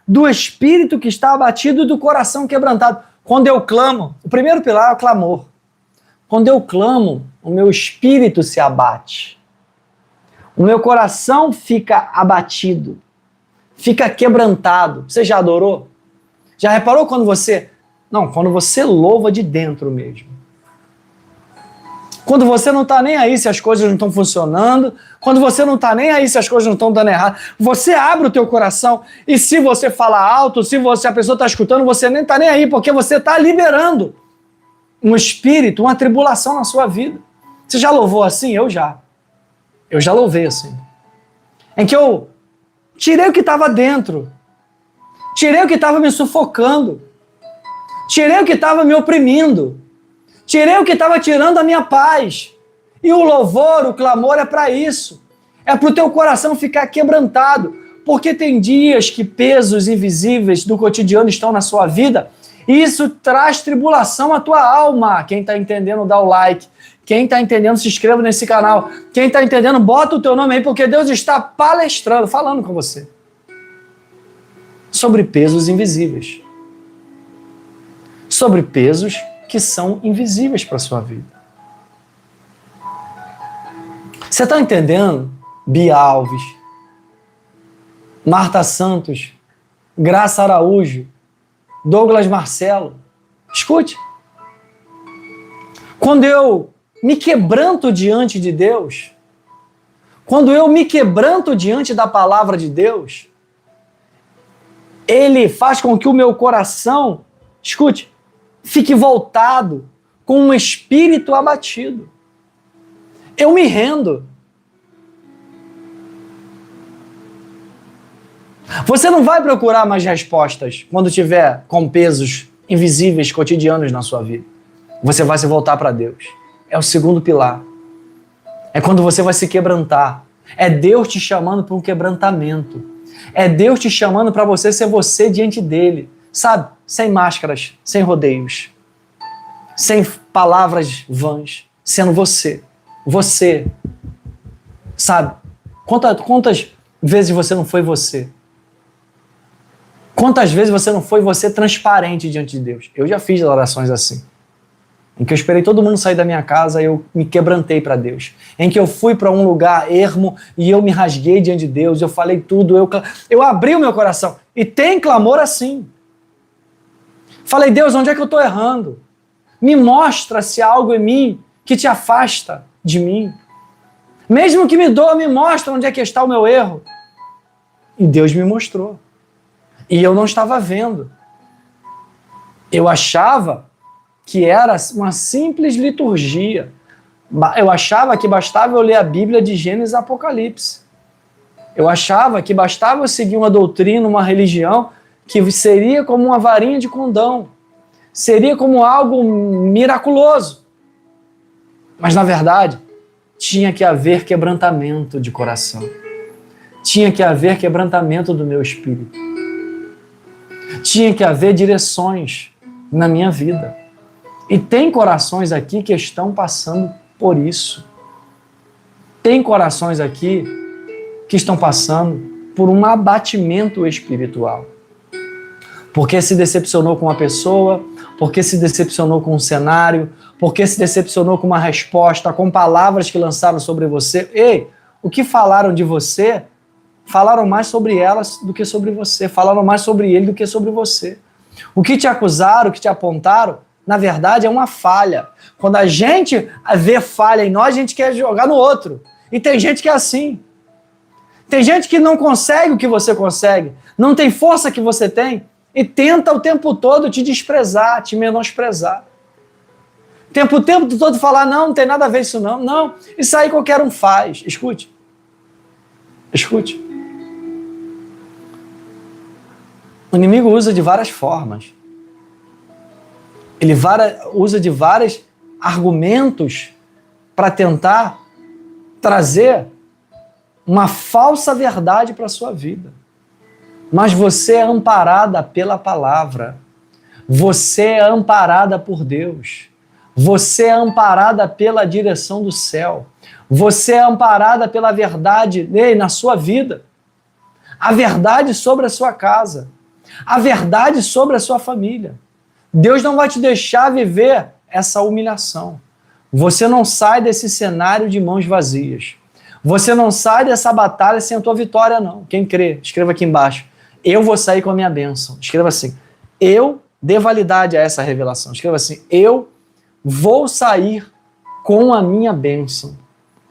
Speaker 1: do espírito que está abatido e do coração quebrantado. Quando eu clamo, o primeiro pilar é o clamor. Quando eu clamo, o meu espírito se abate. O meu coração fica abatido, fica quebrantado. Você já adorou? Já reparou quando você... Não, quando você louva de dentro mesmo. Quando você não está nem aí se as coisas não estão funcionando, quando você não está nem aí se as coisas não estão dando errado, você abre o teu coração e se você falar alto, se a pessoa está escutando, você nem está nem aí, porque você está liberando um espírito, uma tribulação na sua vida. Você já louvou assim? Eu já louvei assim. Em que eu tirei o que estava dentro. Tirei o que estava me sufocando. Tirei o que estava me oprimindo. Tirei o que estava tirando a minha paz. E o louvor, o clamor é para isso. É para o teu coração ficar quebrantado. Porque tem dias que pesos invisíveis do cotidiano estão na sua vida e isso traz tribulação à tua alma. Quem está entendendo, dá o like. Quem está entendendo, se inscreva nesse canal. Quem está entendendo, bota o teu nome aí, porque Deus está palestrando, falando com você. Sobre pesos invisíveis. Sobre pesos que são invisíveis para a sua vida. Você está entendendo? Bia Alves, Marta Santos, Graça Araújo, Douglas Marcelo. Escute. Quando eu me quebranto diante de Deus, quando eu me quebranto diante da palavra de Deus, Ele faz com que o meu coração, escute, fique voltado com um espírito abatido. Eu me rendo. Você não vai procurar mais respostas quando tiver com pesos invisíveis cotidianos na sua vida. Você vai se voltar para Deus. É o segundo pilar. É quando você vai se quebrantar. É Deus te chamando para um quebrantamento. É Deus te chamando para você ser você diante dele. Sabe? Sem máscaras, sem rodeios. Sem palavras vãs. Sendo você. Você. Sabe? Quantas vezes você não foi você? Quantas vezes você não foi você transparente diante de Deus? Eu já fiz orações assim. Em que eu esperei todo mundo sair da minha casa e eu me quebrantei para Deus. Em que eu fui para um lugar ermo e eu me rasguei diante de Deus, eu falei tudo, eu abri o meu coração. E tem clamor assim. Falei, Deus, onde é que eu estou errando? Me mostra se há algo em mim que te afasta de mim. Mesmo que me doa, me mostra onde é que está o meu erro. E Deus me mostrou. E eu não estava vendo. Eu achava que era uma simples liturgia. Eu achava que bastava eu ler a Bíblia de Gênesis a Apocalipse. Eu achava que bastava eu seguir uma doutrina, uma religião, que seria como uma varinha de condão. Seria como algo miraculoso. Mas, na verdade, tinha que haver quebrantamento de coração. Tinha que haver quebrantamento do meu espírito. Tinha que haver direções na minha vida. E tem corações aqui que estão passando por isso. Tem corações aqui que estão passando por um abatimento espiritual. Porque se decepcionou com uma pessoa, porque se decepcionou com um cenário, porque se decepcionou com uma resposta, com palavras que lançaram sobre você. Ei, o que falaram de você, falaram mais sobre elas do que sobre você, falaram mais sobre ele do que sobre você. O que te acusaram, o que te apontaram, na verdade é uma falha. Quando a gente vê falha em nós, a gente quer jogar no outro. E tem gente que é assim. Tem gente que não consegue o que você consegue, não tem força que você tem, e tenta o tempo todo te desprezar, te menosprezar. O tempo todo falar, não tem nada a ver isso não. Não, isso aí qualquer um faz. Escute. Escute. O inimigo usa de várias formas. Ele usa de vários argumentos para tentar trazer uma falsa verdade para a sua vida. Mas você é amparada pela palavra. Você é amparada por Deus. Você é amparada pela direção do céu. Você é amparada pela verdade na sua vida. A verdade sobre a sua casa. A verdade sobre a sua família. Deus não vai te deixar viver essa humilhação. Você não sai desse cenário de mãos vazias. Você não sai dessa batalha sem a tua vitória, não. Quem crê, escreva aqui embaixo. Eu vou sair com a minha bênção. Escreva assim. Eu dê validade a essa revelação. Escreva assim. Eu vou sair com a minha bênção.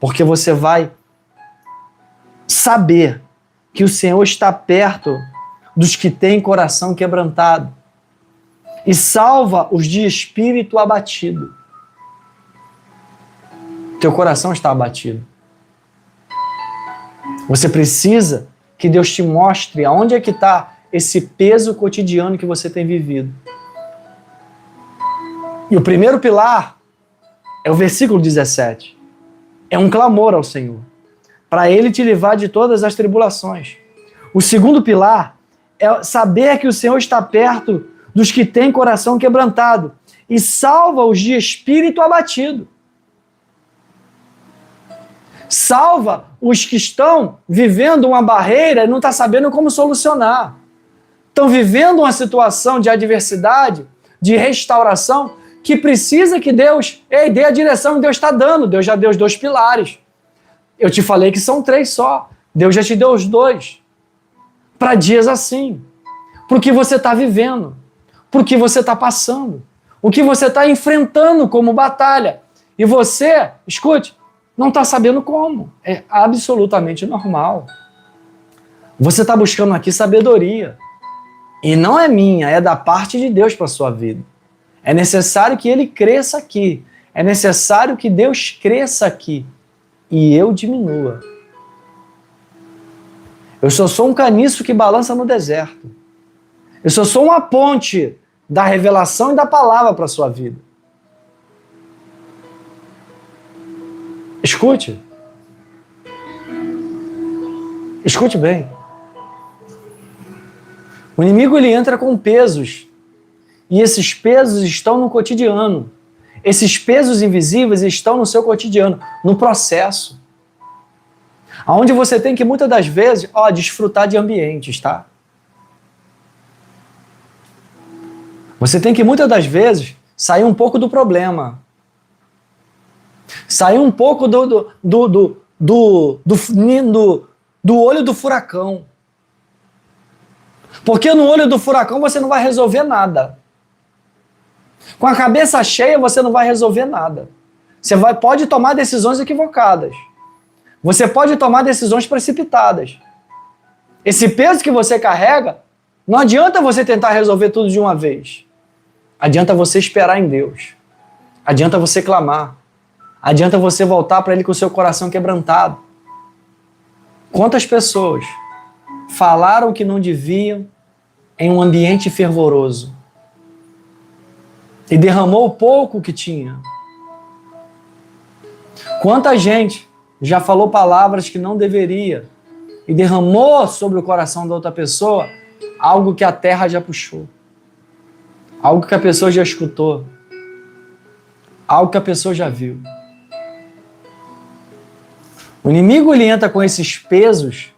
Speaker 1: Porque você vai saber que o Senhor está perto dos que têm coração quebrantado e salva os de espírito abatido. Teu coração está abatido. Você precisa que Deus te mostre aonde é que está esse peso cotidiano que você tem vivido. E o primeiro pilar é o versículo 17. É um clamor ao Senhor, para Ele te livrar de todas as tribulações. O segundo pilar é saber que o Senhor está perto dos que têm coração quebrantado e salva os de espírito abatido. Salva os que estão vivendo uma barreira e não estão sabendo como solucionar. Estão vivendo uma situação de adversidade, de restauração, que precisa que Deus dê a direção que Deus está dando. Deus já deu os 2 pilares. Eu te falei que são 3 só. Deus já te deu os 2. Para dias assim. Para o que você está vivendo. Para o que você está passando. O que você está enfrentando como batalha. E você, escute, não está sabendo como. É absolutamente normal. Você está buscando aqui sabedoria. E não é minha, é da parte de Deus para a sua vida. É necessário que Ele cresça aqui. É necessário que Deus cresça aqui. E eu diminua. Eu só sou um caniço que balança no deserto. Eu só sou uma ponte da revelação e da palavra para a sua vida. Escute. Escute bem. O inimigo ele entra com pesos. E esses pesos estão no cotidiano. Esses pesos invisíveis estão no seu cotidiano, no processo. Onde você tem que, muitas das vezes, desfrutar de ambientes, tá? Você tem que, muitas das vezes, sair um pouco do problema. Sair um pouco do olho do furacão. Porque no olho do furacão você não vai resolver nada. Com a cabeça cheia você não vai resolver nada. Você pode tomar decisões equivocadas. Você pode tomar decisões precipitadas. Esse peso que você carrega, não adianta você tentar resolver tudo de uma vez. Adianta você esperar em Deus. Adianta você clamar. Adianta você voltar para Ele com o seu coração quebrantado. Quantas pessoas falaram o que não deviam em um ambiente fervoroso e derramou o pouco que tinha? Quanta gente já falou palavras que não deveria e derramou sobre o coração da outra pessoa algo que a terra já puxou, algo que a pessoa já escutou, algo que a pessoa já viu. O inimigo, ele entra com esses pesos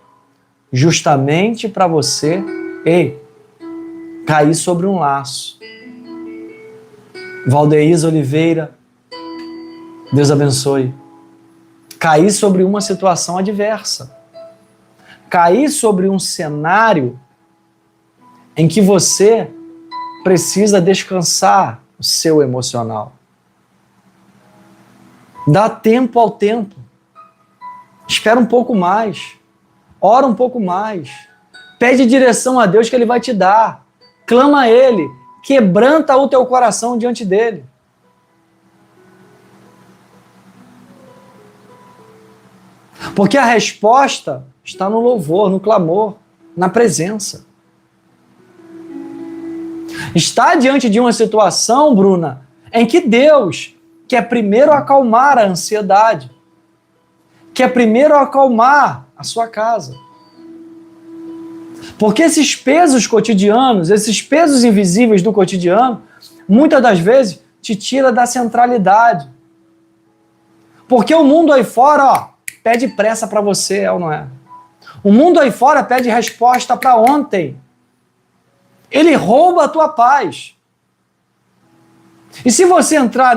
Speaker 1: justamente para você, cair sobre um laço. Valdeís Oliveira, Deus abençoe. Cair sobre uma situação adversa. Cair sobre um cenário em que você precisa descansar o seu emocional. Dá tempo ao tempo. Espera um pouco mais. Ora um pouco mais. Pede direção a Deus que Ele vai te dar. Clama a Ele. Quebranta o teu coração diante dEle. Porque a resposta está no louvor, no clamor, na presença. Está diante de uma situação, Bruna, em que Deus quer primeiro acalmar a ansiedade, quer primeiro acalmar a sua casa. Porque esses pesos cotidianos, esses pesos invisíveis do cotidiano, muitas das vezes te tira da centralidade. Porque o mundo aí fora, pede pressa para você, é ou não é? O mundo aí fora pede resposta para ontem. Ele rouba a tua paz. E se você entrar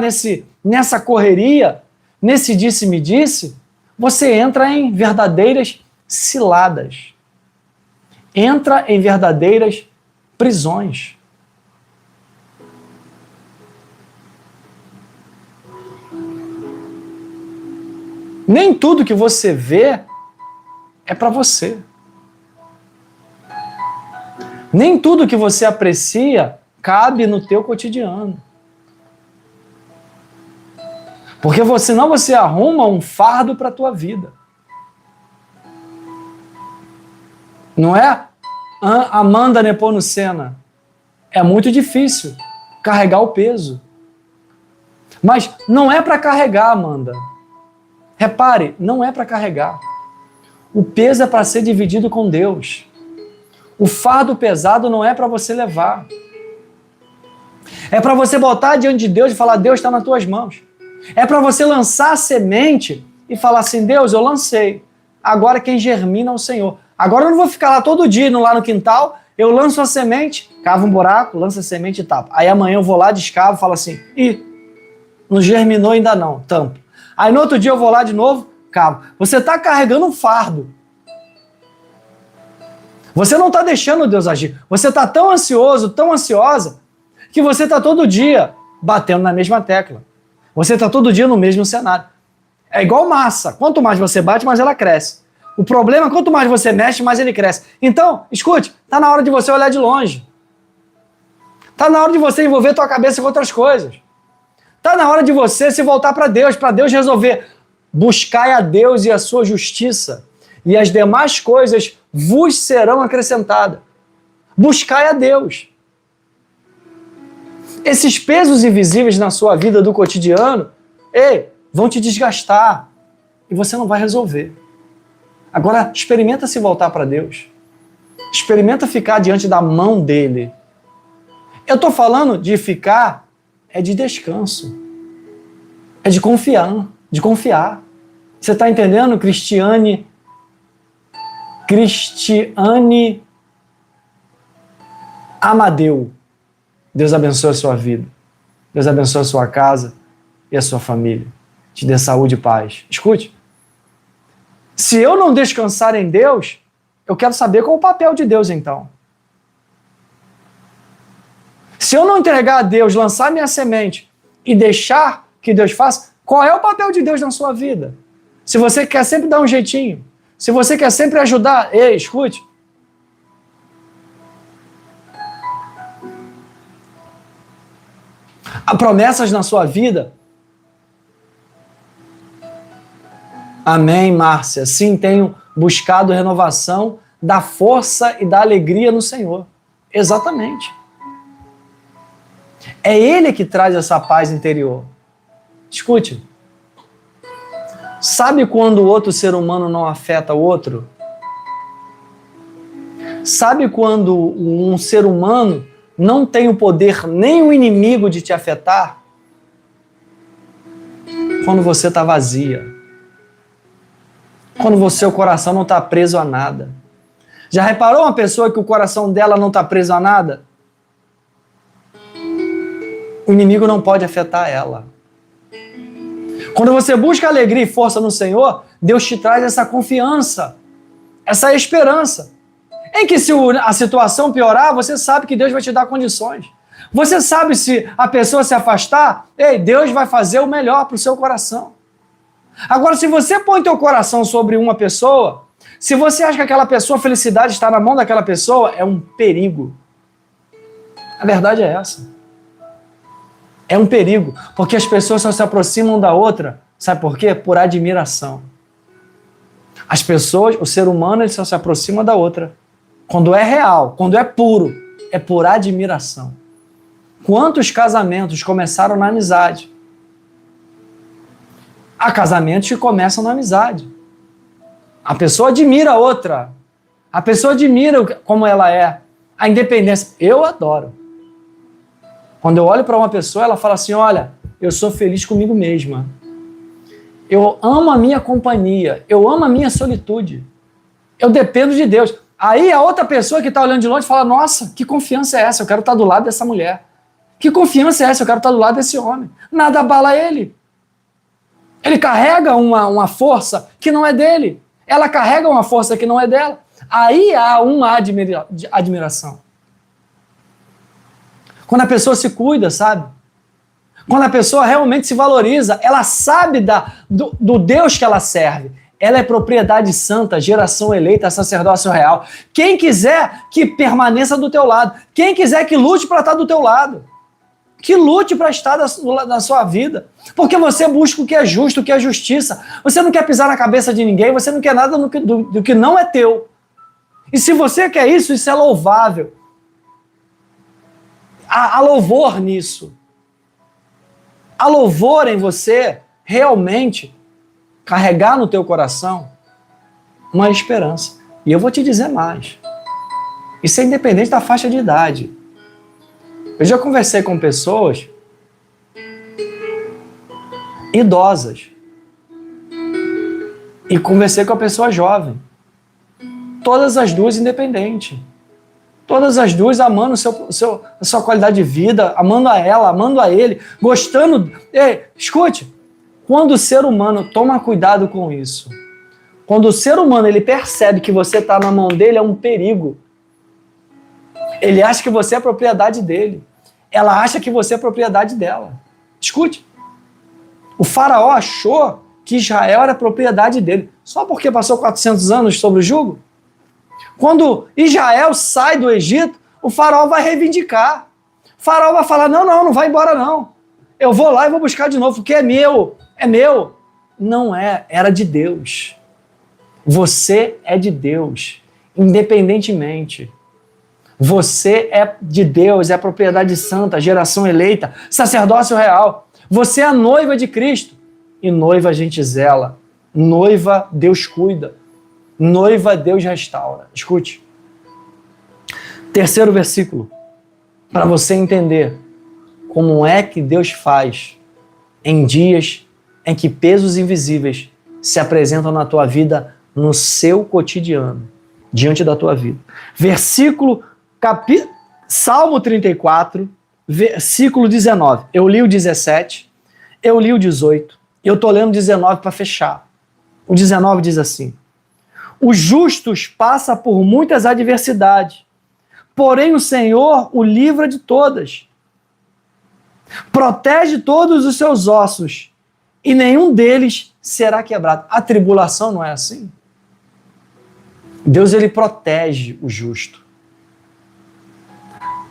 Speaker 1: nessa correria, nesse disse-me-disse, você entra em verdadeiras ciladas. Entra em verdadeiras prisões. Nem tudo que você vê é para você. Nem tudo que você aprecia cabe no teu cotidiano. Porque senão você arruma um fardo para a tua vida. Não é? Amanda Nepomucena. É muito difícil carregar o peso. Mas não é para carregar, Amanda. Repare, não é para carregar. O peso é para ser dividido com Deus. O fardo pesado não é para você levar. É para você botar diante de Deus e falar, Deus está nas tuas mãos. É para você lançar a semente e falar assim, Deus, eu lancei. Agora quem germina é o Senhor. Agora eu não vou ficar lá todo dia, lá no quintal, eu lanço a semente, cavo um buraco, lanço a semente e tapa. Aí amanhã eu vou lá, descavo e falo assim, não germinou ainda não, tampo. Aí no outro dia eu vou lá de novo, cavo. Você está carregando um fardo. Você não está deixando Deus agir. Você está tão ansioso, tão ansiosa, que você está todo dia batendo na mesma tecla. Você está todo dia no mesmo cenário. É igual massa. Quanto mais você bate, mais ela cresce. O problema é quanto mais você mexe, mais ele cresce. Então, escute, está na hora de você olhar de longe. Está na hora de você envolver tua cabeça com outras coisas. Está na hora de você se voltar para Deus resolver. Buscai a Deus e a sua justiça, e as demais coisas vos serão acrescentadas. Buscai a Deus. Esses pesos invisíveis na sua vida do cotidiano, vão te desgastar e você não vai resolver. Agora, experimenta se voltar para Deus. Experimenta ficar diante da mão dele. Eu estou falando de ficar, de descanso. É de confiar, Você está entendendo, Cristiane Amadeu? Deus abençoe a sua vida. Deus abençoe a sua casa e a sua família. Te dê saúde e paz. Escute. Se eu não descansar em Deus, eu quero saber qual é o papel de Deus então. Se eu não entregar a Deus, lançar minha semente e deixar que Deus faça, qual é o papel de Deus na sua vida? Se você quer sempre dar um jeitinho, se você quer sempre ajudar, escute. Há promessas na sua vida? Amém, Márcia. Sim, tenho buscado renovação da força e da alegria no Senhor. Exatamente. É Ele que traz essa paz interior. Escute. Sabe quando o outro ser humano não afeta o outro? Sabe quando um ser humano não tem o poder nem o inimigo de te afetar? Quando você está vazia. Quando o seu coração não está preso a nada. Já reparou uma pessoa que o coração dela não está preso a nada? O inimigo não pode afetar ela. Quando você busca alegria e força no Senhor, Deus te traz essa confiança, essa esperança, em que se a situação piorar, você sabe que Deus vai te dar condições. Você sabe se a pessoa se afastar, Deus vai fazer o melhor para o seu coração. Agora, se você põe teu coração sobre uma pessoa, se você acha que aquela pessoa, a felicidade está na mão daquela pessoa, é um perigo. A verdade é essa. É um perigo, porque as pessoas só se aproximam da outra, sabe por quê? Por admiração. As pessoas, o ser humano, ele só se aproxima da outra. Quando é real, quando é puro, é por admiração. Quantos casamentos começaram na amizade? Há casamentos que começam na amizade. A pessoa admira a outra. A pessoa admira como ela é. A independência. Eu adoro. Quando eu olho para uma pessoa, ela fala assim, olha, eu sou feliz comigo mesma. Eu amo a minha companhia. Eu amo a minha solitude. Eu dependo de Deus. Aí a outra pessoa que está olhando de longe fala, nossa, que confiança é essa? Eu quero estar do lado dessa mulher. Que confiança é essa? Eu quero estar do lado desse homem. Nada abala ele. Ele carrega uma força que não é dele. Ela carrega uma força que não é dela. Aí há uma admiração. Quando a pessoa se cuida, sabe? Quando a pessoa realmente se valoriza, ela sabe do Deus que ela serve. Ela é propriedade santa, geração eleita, sacerdócio real. Quem quiser que permaneça do teu lado. Quem quiser que lute para estar do teu lado. Que lute para estar na sua vida. Porque você busca o que é justo, o que é justiça. Você não quer pisar na cabeça de ninguém, você não quer nada do que não é teu. E se você quer isso, isso é louvável. Há louvor nisso. Há louvor em você realmente carregar no teu coração uma esperança. E eu vou te dizer mais. Isso é independente da faixa de idade. Eu já conversei com pessoas idosas e conversei com a pessoa jovem. Todas as duas independentes. Todas as duas amando a sua qualidade de vida, amando a ela, amando a ele, gostando. Escute, quando o ser humano toma cuidado com isso, quando o ser humano ele percebe que você está na mão dele, é um perigo. Ele acha que você é propriedade dele. Ela acha que você é propriedade dela. Escute, o faraó achou que Israel era propriedade dele, só porque passou 400 anos sob o jugo. Quando Israel sai do Egito, o faraó vai reivindicar. O faraó vai falar, não vai embora não. Eu vou lá e vou buscar de novo, porque é meu. Não é, era de Deus. Você é de Deus, independentemente. Você é de Deus, é propriedade santa, geração eleita, sacerdócio real. Você é a noiva de Cristo. E noiva a gente zela. Noiva Deus cuida. Noiva Deus restaura. Escute. Terceiro versículo. Para você entender como é que Deus faz em dias em que pesos invisíveis se apresentam na tua vida, no seu cotidiano, diante da tua vida. Salmo 34, versículo 19. Eu li o 17, eu li o 18, e eu estou lendo o 19 para fechar. O 19 diz assim: os justos passam por muitas adversidades, porém o Senhor o livra de todas. Protege todos os seus ossos, e nenhum deles será quebrado. A tribulação não é assim? Deus, ele protege o justo.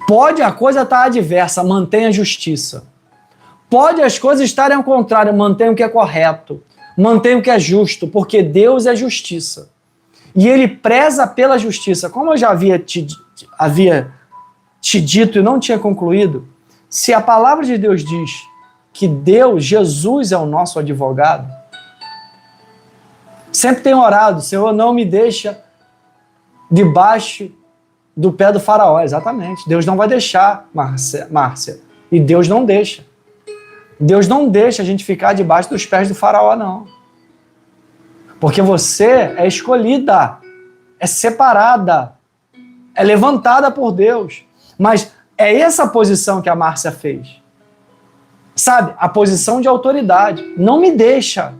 Speaker 1: Pode a coisa estar adversa, mantenha a justiça. Pode as coisas estarem ao contrário, mantenha o que é correto, mantenha o que é justo, porque Deus é justiça. E Ele preza pela justiça. Como eu já havia te dito e não tinha concluído, se a palavra de Deus diz que Deus, Jesus é o nosso advogado, sempre tenho orado, Senhor, não me deixa debaixo do pé do faraó. Exatamente. Deus não vai deixar, Márcia. E Deus não deixa. Deus não deixa a gente ficar debaixo dos pés do faraó, não. Porque você é escolhida, é separada, é levantada por Deus. Mas é essa posição que a Márcia fez. Sabe? A posição de autoridade. Não me deixa.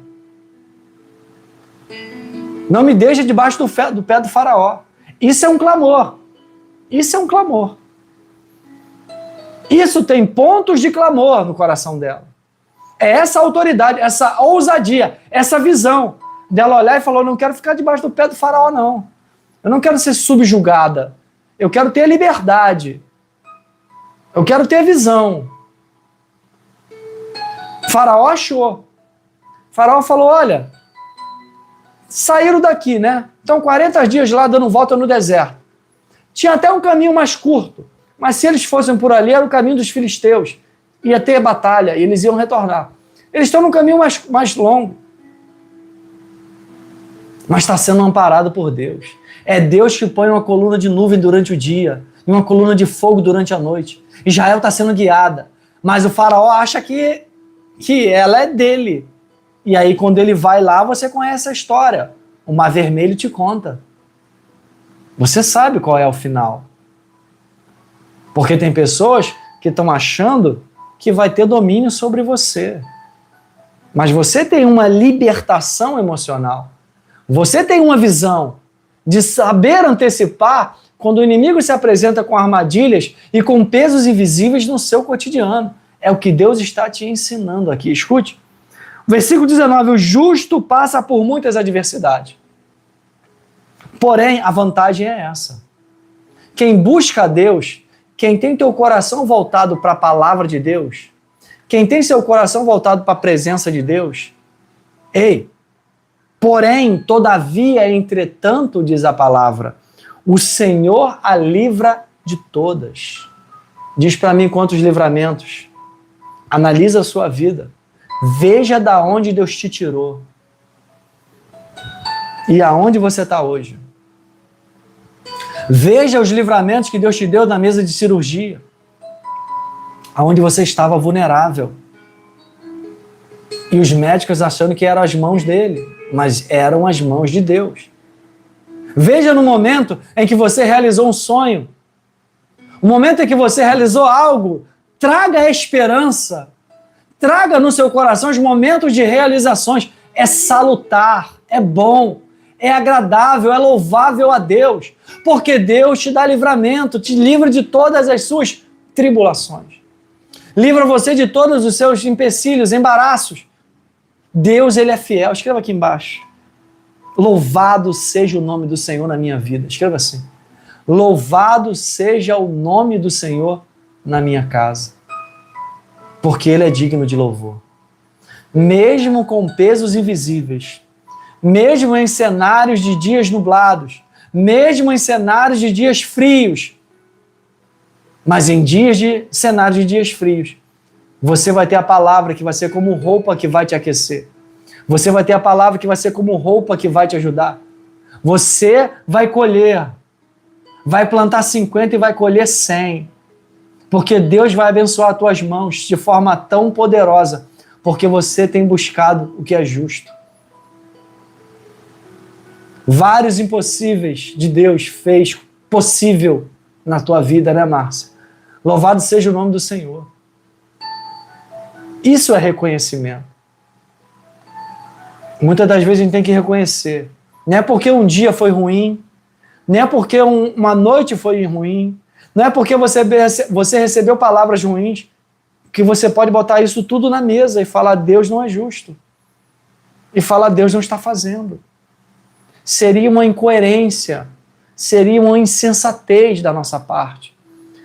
Speaker 1: Não me deixa debaixo do pé do faraó. Isso é um clamor. Isso é um clamor. Isso tem pontos de clamor no coração dela. É essa autoridade, essa ousadia, essa visão dela olhar e falar, não quero ficar debaixo do pé do faraó, não. Eu não quero ser subjugada. Eu quero ter a liberdade. Eu quero ter a visão. Faraó achou. Faraó falou, olha, saíram daqui, né? Estão 40 dias lá dando volta no deserto. Tinha até um caminho mais curto, mas se eles fossem por ali, era o caminho dos filisteus. Ia ter batalha e eles iam retornar. Eles estão no caminho mais longo. Mas está sendo amparado por Deus. É Deus que põe uma coluna de nuvem durante o dia e uma coluna de fogo durante a noite. Israel está sendo guiada. Mas o faraó acha que ela é dele. E aí, quando ele vai lá, você conhece a história. O Mar Vermelho te conta. Você sabe qual é o final. Porque tem pessoas que estão achando que vai ter domínio sobre você. Mas você tem uma libertação emocional. Você tem uma visão de saber antecipar quando o inimigo se apresenta com armadilhas e com pesos invisíveis no seu cotidiano. É o que Deus está te ensinando aqui. Escute. Versículo 19. O justo passa por muitas adversidades. Porém, a vantagem é essa. Quem busca a Deus, quem tem teu coração voltado para a palavra de Deus, quem tem seu coração voltado para a presença de Deus, porém, todavia, entretanto, diz a palavra, o Senhor a livra de todas. Diz para mim quantos livramentos. Analisa a sua vida. Veja da onde Deus te tirou. E aonde você está hoje. Veja os livramentos que Deus te deu na mesa de cirurgia. Aonde você estava vulnerável. E os médicos achando que eram as mãos dele. Mas eram as mãos de Deus. Veja no momento em que você realizou um sonho. O momento em que você realizou algo. Traga a esperança. Traga no seu coração os momentos de realizações. É salutar, é bom, é agradável, é louvável a Deus. Porque Deus te dá livramento, te livra de todas as suas tribulações. Livra você de todos os seus empecilhos, embaraços. Deus, Ele é fiel. Escreva aqui embaixo. Louvado seja o nome do Senhor na minha vida. Escreva assim. Louvado seja o nome do Senhor na minha casa. Porque Ele é digno de louvor. Mesmo com pesos invisíveis, mesmo em cenários de dias nublados, mesmo em cenários de dias frios, mas em cenários de dias frios, você vai ter a palavra que vai ser como roupa que vai te aquecer. Você vai ter a palavra que vai ser como roupa que vai te ajudar. Você vai colher, vai plantar 50 e vai colher 100. Porque Deus vai abençoar as tuas mãos de forma tão poderosa, porque você tem buscado o que é justo. Vários impossíveis de Deus fez possível na tua vida, né, Márcia? Louvado seja o nome do Senhor. Isso é reconhecimento. Muitas das vezes a gente tem que reconhecer. Não é porque um dia foi ruim, não é porque uma noite foi ruim, não é porque você recebeu palavras ruins que você pode botar isso tudo na mesa e falar Deus não é justo. E falar Deus não está fazendo. Seria uma incoerência, seria uma insensatez da nossa parte.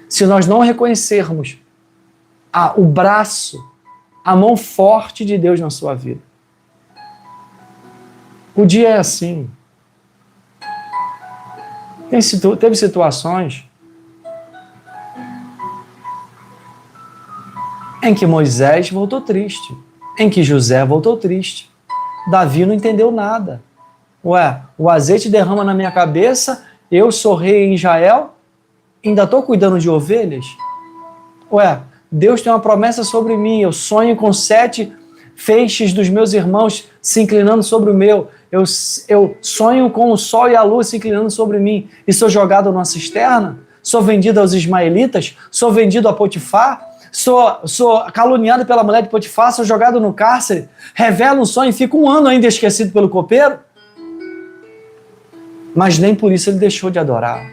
Speaker 1: Se nós não reconhecermos o braço a mão forte de Deus na sua vida. O dia é assim. Teve situações em que Moisés voltou triste, em que José voltou triste. Davi não entendeu nada. Ué, o azeite derrama na minha cabeça, eu sou rei em Israel, ainda estou cuidando de ovelhas? Ué, Deus tem uma promessa sobre mim, eu sonho com 7 feixes dos meus irmãos se inclinando sobre o meu, eu sonho com o sol e a lua se inclinando sobre mim e sou jogado numa cisterna? Sou vendido aos ismaelitas? Sou vendido a Potifar? Sou caluniado pela mulher de Potifar? Sou jogado no cárcere? Revelo um sonho e fico 1 ano ainda esquecido pelo copeiro? Mas nem por isso ele deixou de adorar.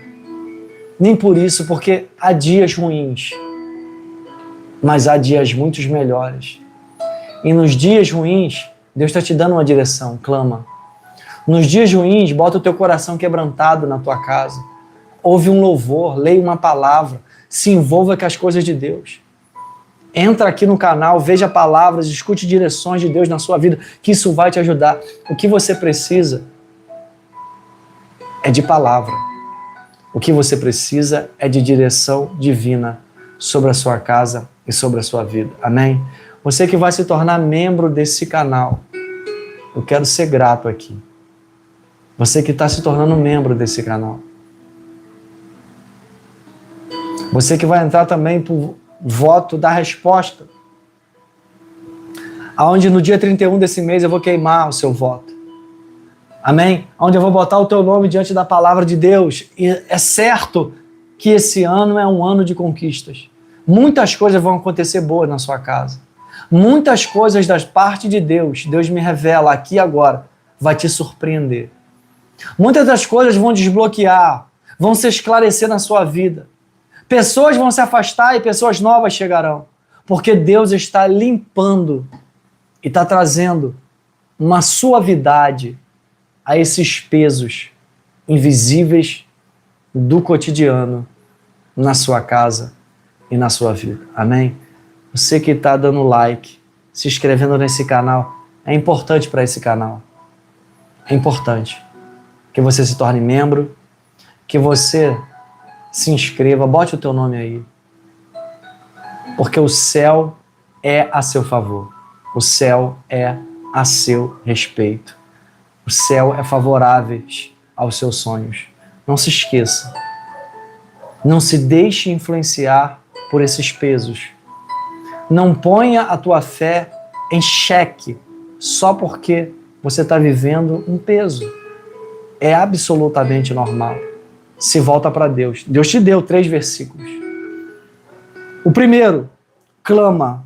Speaker 1: Nem por isso, porque há dias ruins, mas há dias muito melhores. E nos dias ruins, Deus está te dando uma direção, clama. Nos dias ruins, bota o teu coração quebrantado na tua casa. Ouve um louvor, leia uma palavra, se envolva com as coisas de Deus. Entra aqui no canal, veja palavras, escute direções de Deus na sua vida, que isso vai te ajudar. O que você precisa é de palavra. O que você precisa é de direção divina sobre a sua casa e sobre a sua vida. Amém? Você que vai se tornar membro desse canal, eu quero ser grato aqui. Você que está se tornando membro desse canal. Você que vai entrar também por voto da resposta, aonde no dia 31 desse mês eu vou queimar o seu voto. Amém? Onde eu vou botar o teu nome diante da palavra de Deus. E é certo que esse ano é um ano de conquistas. Muitas coisas vão acontecer boas na sua casa. Muitas coisas da parte de Deus, Deus me revela aqui e agora, vai te surpreender. Muitas das coisas vão desbloquear, vão se esclarecer na sua vida. Pessoas vão se afastar e pessoas novas chegarão. Porque Deus está limpando e está trazendo uma suavidade a esses pesos invisíveis do cotidiano na sua casa e na sua vida. Amém? Você que está dando like, se inscrevendo nesse canal, é importante para esse canal. É importante que você se torne membro, que você se inscreva, bote o teu nome aí. Porque o céu é a seu favor. O céu é a seu respeito. O céu é favorável aos seus sonhos. Não se esqueça. Não se deixe influenciar por esses pesos. Não ponha a tua fé em xeque só porque você está vivendo um peso. É absolutamente normal. Se volta para Deus. Deus te deu 3 versículos. O primeiro, clama.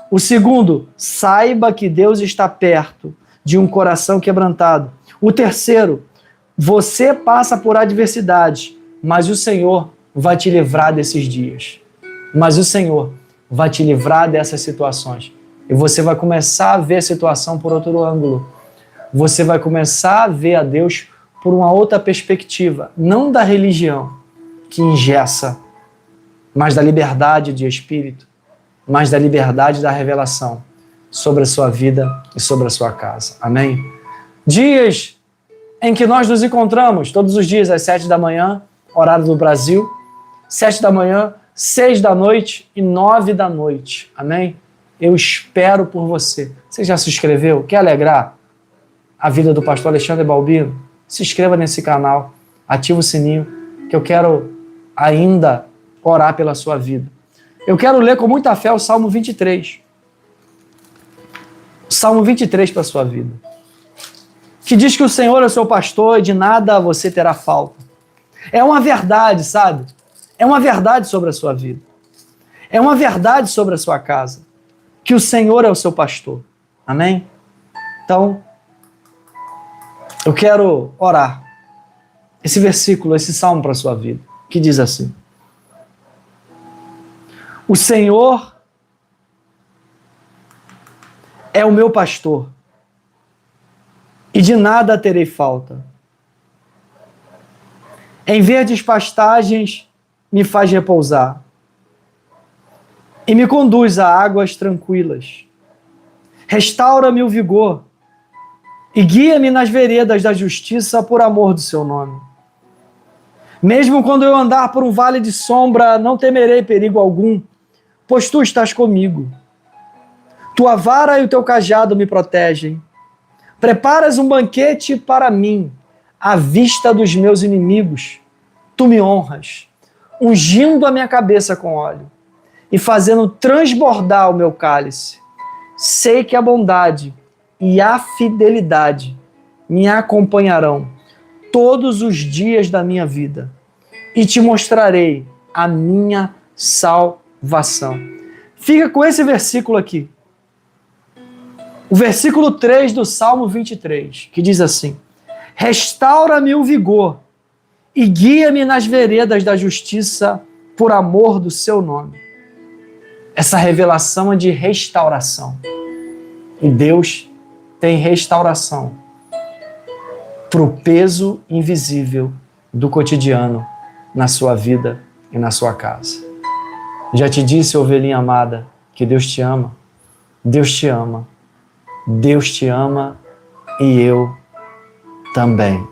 Speaker 1: O segundo, saiba que Deus está perto de um coração quebrantado. O terceiro, você passa por adversidade, mas o Senhor vai te livrar desses dias. Mas o Senhor vai te livrar dessas situações. E você vai começar a ver a situação por outro ângulo. Você vai começar a ver a Deus por uma outra perspectiva. Não da religião que engessa, mas da liberdade de espírito, mas da liberdade da revelação sobre a sua vida e sobre a sua casa. Amém? Dias em que nós nos encontramos, todos os dias às 7 da manhã, horário do Brasil, 7 da manhã, 6 da noite e 9 da noite. Amém? Eu espero por você. Você já se inscreveu? Quer alegrar a vida do pastor Alexandre Balbino? Se inscreva nesse canal, ativa o sininho, que eu quero ainda orar pela sua vida. Eu quero ler com muita fé o Salmo 23. O Salmo 23 para a sua vida. Que diz que o Senhor é o seu pastor e de nada você terá falta. É uma verdade, sabe? É uma verdade sobre a sua vida. É uma verdade sobre a sua casa. Que o Senhor é o seu pastor. Amém? Então, eu quero orar esse versículo, esse salmo para a sua vida, que diz assim: o Senhor é o meu pastor, e de nada terei falta. Em verdes pastagens me faz repousar, e me conduz a águas tranquilas. Restaura-me o vigor e guia-me nas veredas da justiça por amor do seu nome. Mesmo quando eu andar por um vale de sombra, não temerei perigo algum, pois tu estás comigo. Tua vara e o teu cajado me protegem. Preparas um banquete para mim, à vista dos meus inimigos. Tu me honras, ungindo a minha cabeça com óleo e fazendo transbordar o meu cálice. Sei que a bondade e a fidelidade me acompanharão todos os dias da minha vida e te mostrarei a minha salvação. Fica com esse versículo aqui. O versículo 3 do Salmo 23, que diz assim: restaura-me o vigor e guia-me nas veredas da justiça por amor do seu nome. Essa revelação é de restauração. E Deus tem restauração para o peso invisível do cotidiano na sua vida e na sua casa. Já te disse, ovelhinha amada, que Deus te ama. Deus te ama. Deus te ama e eu também.